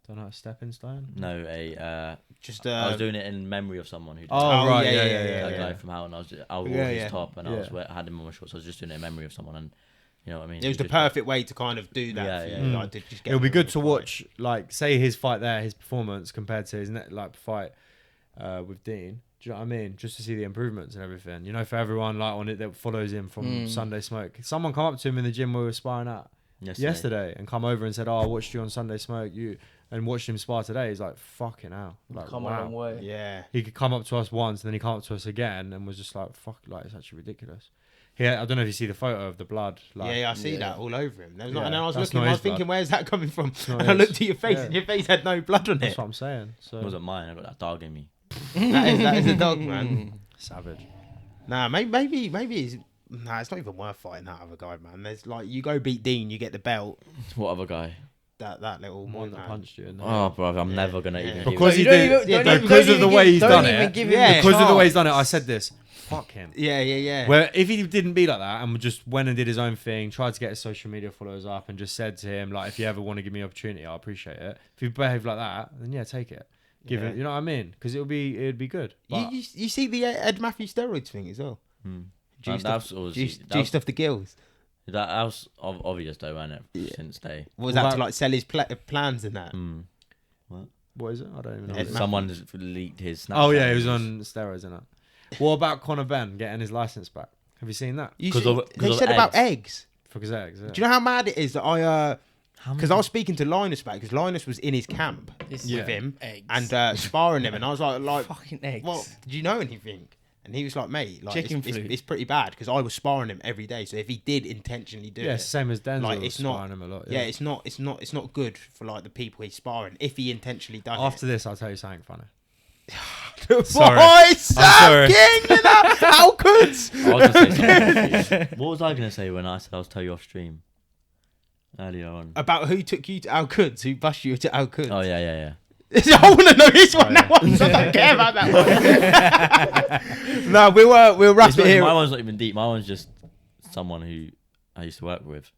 Don't know, a stepping stone. No, a Just I was doing it in memory of someone who. Did Oh, Oh, right, yeah, yeah, yeah, yeah, yeah, that yeah. guy from Howell, I wore Yeah, his yeah. top and Yeah. I had him on my shorts. So I was just doing it in memory of someone, and you know what I mean. It was the just- perfect way to kind of do that. Yeah, for yeah, you, yeah. like, to just get It'll be rid good of to the watch, like, say his fight there, his performance compared to his fight with Deen. Do you know what I mean? Just to see the improvements and everything. You know, for everyone like on it that follows him from Sunday Smoke. Someone come up to him in the gym where we were sparring at yesterday and come over and said, "Oh, I watched you on Sunday Smoke. And watched him spar today." He's like, "Fucking hell!" Like, Come a wow. long way. fight. Yeah. He could come up to us once, and then he come up to us again, and was just like, "Fuck!" Like, it's actually ridiculous. Yeah, I don't know if you see the photo of the blood. Like, Yeah, I see Yeah. that all over him. There was Yeah, and I was that's looking, not I his was thinking, blood. where's that coming from? not And I his. looked at your face, Yeah. and your face had no blood on that's it. what I'm saying. So It wasn't mine. I got that dog in me. that is a dog, man. savage. Nah, maybe it's. Nah, it's not even worth fighting that other guy, man. There's like, you go beat Dean, you get the belt. What other guy? That little One one that man. punched you. In the Oh, bro, I'm never gonna Yeah. even. Because do he You don't did. even- yeah, don't even- because don't of the even way give- he's don't done even it. give him Yeah. the Because of the way he's chance. done it, I said this. Fuck him. Yeah. Where if he didn't be like that and just went and did his own thing, tried to get his social media followers up, and just said to him like, "If you ever want to give me an opportunity, I appreciate it." If you behave like that, then yeah, take it. Give Yeah. it. You know what I mean? Because it'd be good. But You see the Ed Matthews steroids thing as well. Juiced That's off, obviously- juiced off the gills. That was obvious though, wasn't it? Since day. Was What that to about- like sell his plans and that? what is it? I don't even know. Ed what it is. Someone's leaked his. Oh yeah, Snapchat he was news. on steroids and that. What about Conor Ben getting his license back? Have you seen that? You 'Cause see- of- 'cause they of said about eggs. For his eggs. Yeah. Do you know how mad it is that Because I was speaking to Linus about because Linus was in his camp with him Eggs. and sparring him, and I was like, Fucking eggs. well, did you know anything? And he was like, mate, like Chicken it's, flu. it's pretty bad because I was sparring him every day. So if he did intentionally do Yeah, it's it, the same as Denzel. like it's not, sparring him a lot. yeah, it's not good for like the people he's sparring if he intentionally done After this, I'll tell you something funny. it. Sorry. Boy, Sam sorry. King, how could? I was gonna say something. What was I gonna say when I said I was tell you off stream earlier on? About who took you to Al Quds, who bushed you to Al Quds. Oh yeah. I want to know this one. That one. I don't care about that one. No, we'll wrap It's it not- here. My one's not even deep. My one's just someone who I used to work with.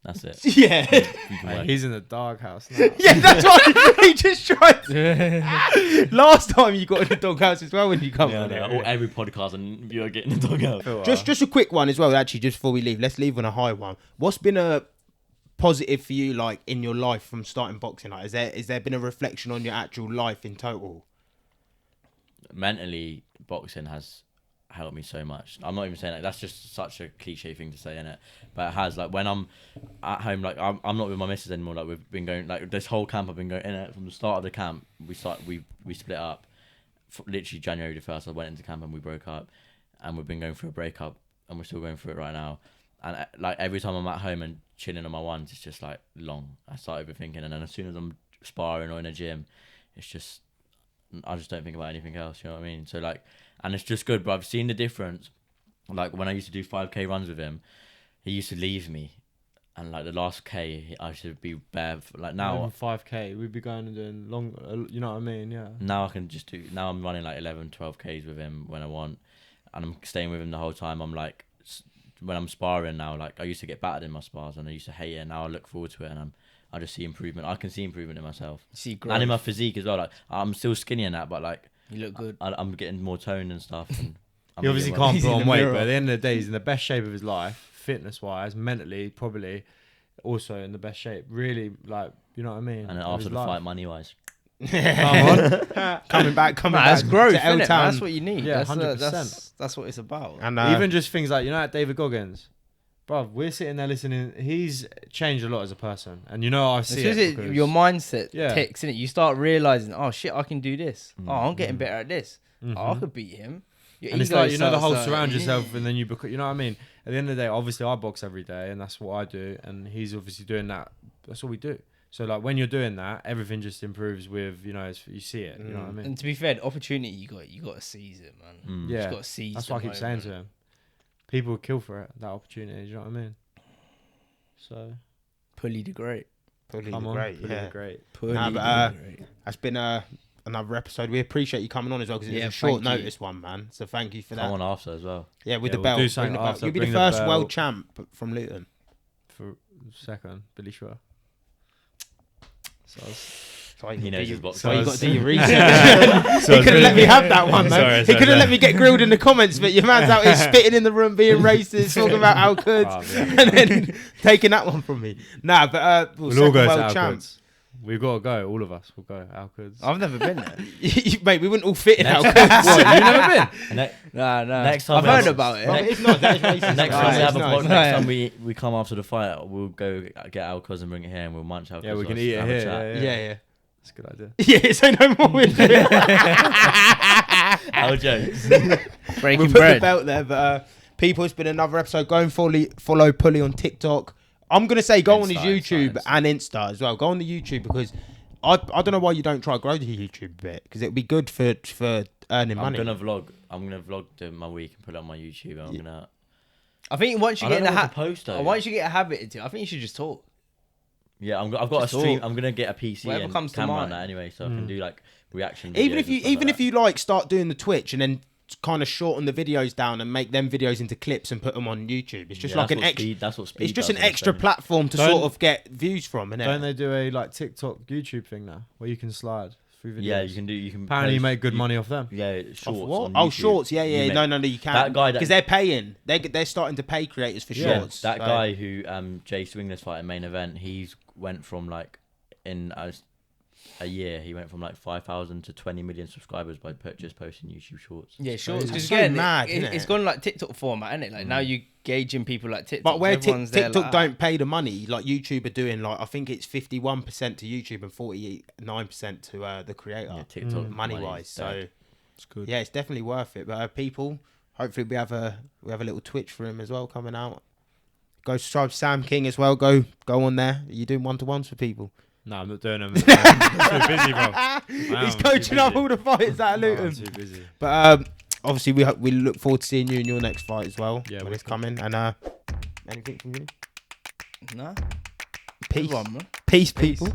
That's it. Yeah, You can Mate, work. he's in the doghouse now. yeah, that's why he just tried. Last time you got in the doghouse as well when you come Yeah, on no, here. every podcast and you're getting the dog out. Just a quick one as well. Actually, just before we leave, let's leave on a high one. What's been a positive for you, like in your life from starting boxing? Like, is there been a reflection on your actual life in total? Mentally, boxing has helped me so much. I'm not even saying that. That's just such a cliche thing to say, innit? But it has. Like when I'm at home, like I'm not with my missus anymore. Like we've been going, like this whole camp I've been going in it from the start of the camp. We split up. Literally January the 1st, I went into camp and we broke up, and we've been going through a breakup, and we're still going through it right now. And like every time I'm at home and chilling on my ones, it's just like long. I start overthinking, and then as soon as I'm sparring or in a gym, it's just I just don't think about anything else. You know what I mean? So like, and it's just good. But I've seen the difference. Like when I used to do 5K runs with him, he used to leave me, and like the last K, I should be bare. Like now, 5K, we'd be going and doing long. You know what I mean? Yeah. now I can just do. Now I'm running like 11, 12Ks with him when I want, and I'm staying with him the whole time. I'm like, when I'm sparring now, like I used to get battered in my spars and I used to hate it. And now I look forward to it, and I just see improvement. I can see improvement in myself See growth. and in my physique as well. Like I'm still skinny in that, but like You look good. I'm getting more toned and stuff. And I'm He obviously eating well. can't He's put in on the weight, mirror. but at the end of the day, he's in the best shape of his life, fitness-wise, mentally, probably also in the best shape. Really, like, you know what I mean? And then of after his the life. fight, money-wise. Come on. coming back That's back growth, to innit? L-Town. That's what you need. Yeah, that's 100%. That's what it's about. And Even just things like, you know, like David Goggins. Bruv, we're sitting there listening. He's changed a lot as a person. And you know, I see It's it. because because- your mindset Yeah. ticks, innit? You start realizing, oh shit, I can do this. Mm. Oh, I'm getting better at this. Mhm. Oh, I could beat him. Your And it's ego like, you know, the whole starts, surround yeah. yourself and then you become, you know what I mean? At the end of the day, obviously I box every day and that's what I do. And he's obviously doing that. That's all we do. So like when you're doing that, everything just improves with, you know, you see it. You know what I mean? And to be fair, the opportunity you got to seize it, man. Mm. You Yeah. just got to seize. That's the what I keep saying moment. to him. People would kill for it, that opportunity. You know what I mean? So, Pully the Great. Pully come the on. Great, Pretty yeah. great. Pully Nah, the but, Great. That's been another episode. We appreciate you coming on as well because Yeah, it's a short thank you. notice one, man. So thank you for Come that. on after as well. Yeah, with Yeah, the we'll belt. do Bring something the belt. after, You'll be the bring the first belt. world champ from Luton. For second, Billy Schwer. So I was- He knows his boxing. So you got to do your So research. I He was couldn't let me have that one, man. Sorry, He sorry, couldn't let sorry. me get grilled in the comments, but your man's out here spitting in the room, being racist, talking about Al Quds, Oh, yeah. and then taking that one from me. Nah, but We'll all go to world champ. Alquds. We've got to go. All of us will go Alquds. I've never been there. Mate, we wouldn't all fit in Al Next- Quds. What, you never been? Nah. Next time I've we heard have- about it. Well, it's not. That is racist. Next Right, time we it's have a nice. pod, No, next yeah. time we come after the fight, we'll go get our cousin, bring it here, and we'll munch our Yeah, we cousin. can eat it have a here. chat. Yeah, Yeah, yeah. That's a good idea. Yeah, say no more with it. Our jokes. Breaking We'll put the bread. belt there, but people, it's been another episode. Go and follow Pully on TikTok. I'm gonna say go on his Insta, YouTube Insta. and Insta as well. Go on the YouTube because I don't know why you don't try to grow the YouTube a bit because it would be good for earning I'm money. gonna vlog my week and put it on my YouTube. And I'm gonna. I think once you I get don't in the know what to habit, post though. once you get a habit into it, I think you should just talk. Yeah, I've got a Just stream. talk. I'm gonna get a PC Whatever and comes to camera on mind. that anyway, so I can do like reaction. even videos if you and stuff even like if you like start doing the Twitch and then kind of shorten the videos down and make them videos into clips and put them on YouTube. It's just Yeah, like an extra. That's what speed. It's just does, an extra understand. platform to Don't- sort of get views from, innit? Don't they do a like TikTok, YouTube thing now where you can slide through videos? Yeah, you can do. You can. Apparently, you post- make good money off them. Yeah, Of shorts. what? on Oh, YouTube. shorts. Yeah, You make- no, you can't. That guy because they're paying. They're starting to pay creators for Yeah, shorts. that so- guy who Jay Swingless fight in main event, he's went from like in a year, he went from like 5,000 to 20 million subscribers by just posting YouTube Shorts. Yeah, shorts. It's Because so again, mad, it's innit? gone like TikTok format, isn't it? Like now you gauging people like TikTok. But where everyone's there TikTok like, don't pay the money, like YouTube are doing, like I think it's 51% to YouTube and 49% to the creator, Yeah, TikTok money-wise. So It's good. yeah, it's definitely worth it. But people, hopefully we have a little Twitch for him as well coming out. Go subscribe to Sam King as well. Go on there. Are you doing 1-to-1s for people? No, I'm not doing them. I'm too busy, bro. He's coaching up all the fighters out of I'm Luton. too busy. But obviously we look forward to seeing you in your next fight as well. Yeah, when it's wicked. coming. And anything from you? Nah. Peace. Good one, man. Peace, people.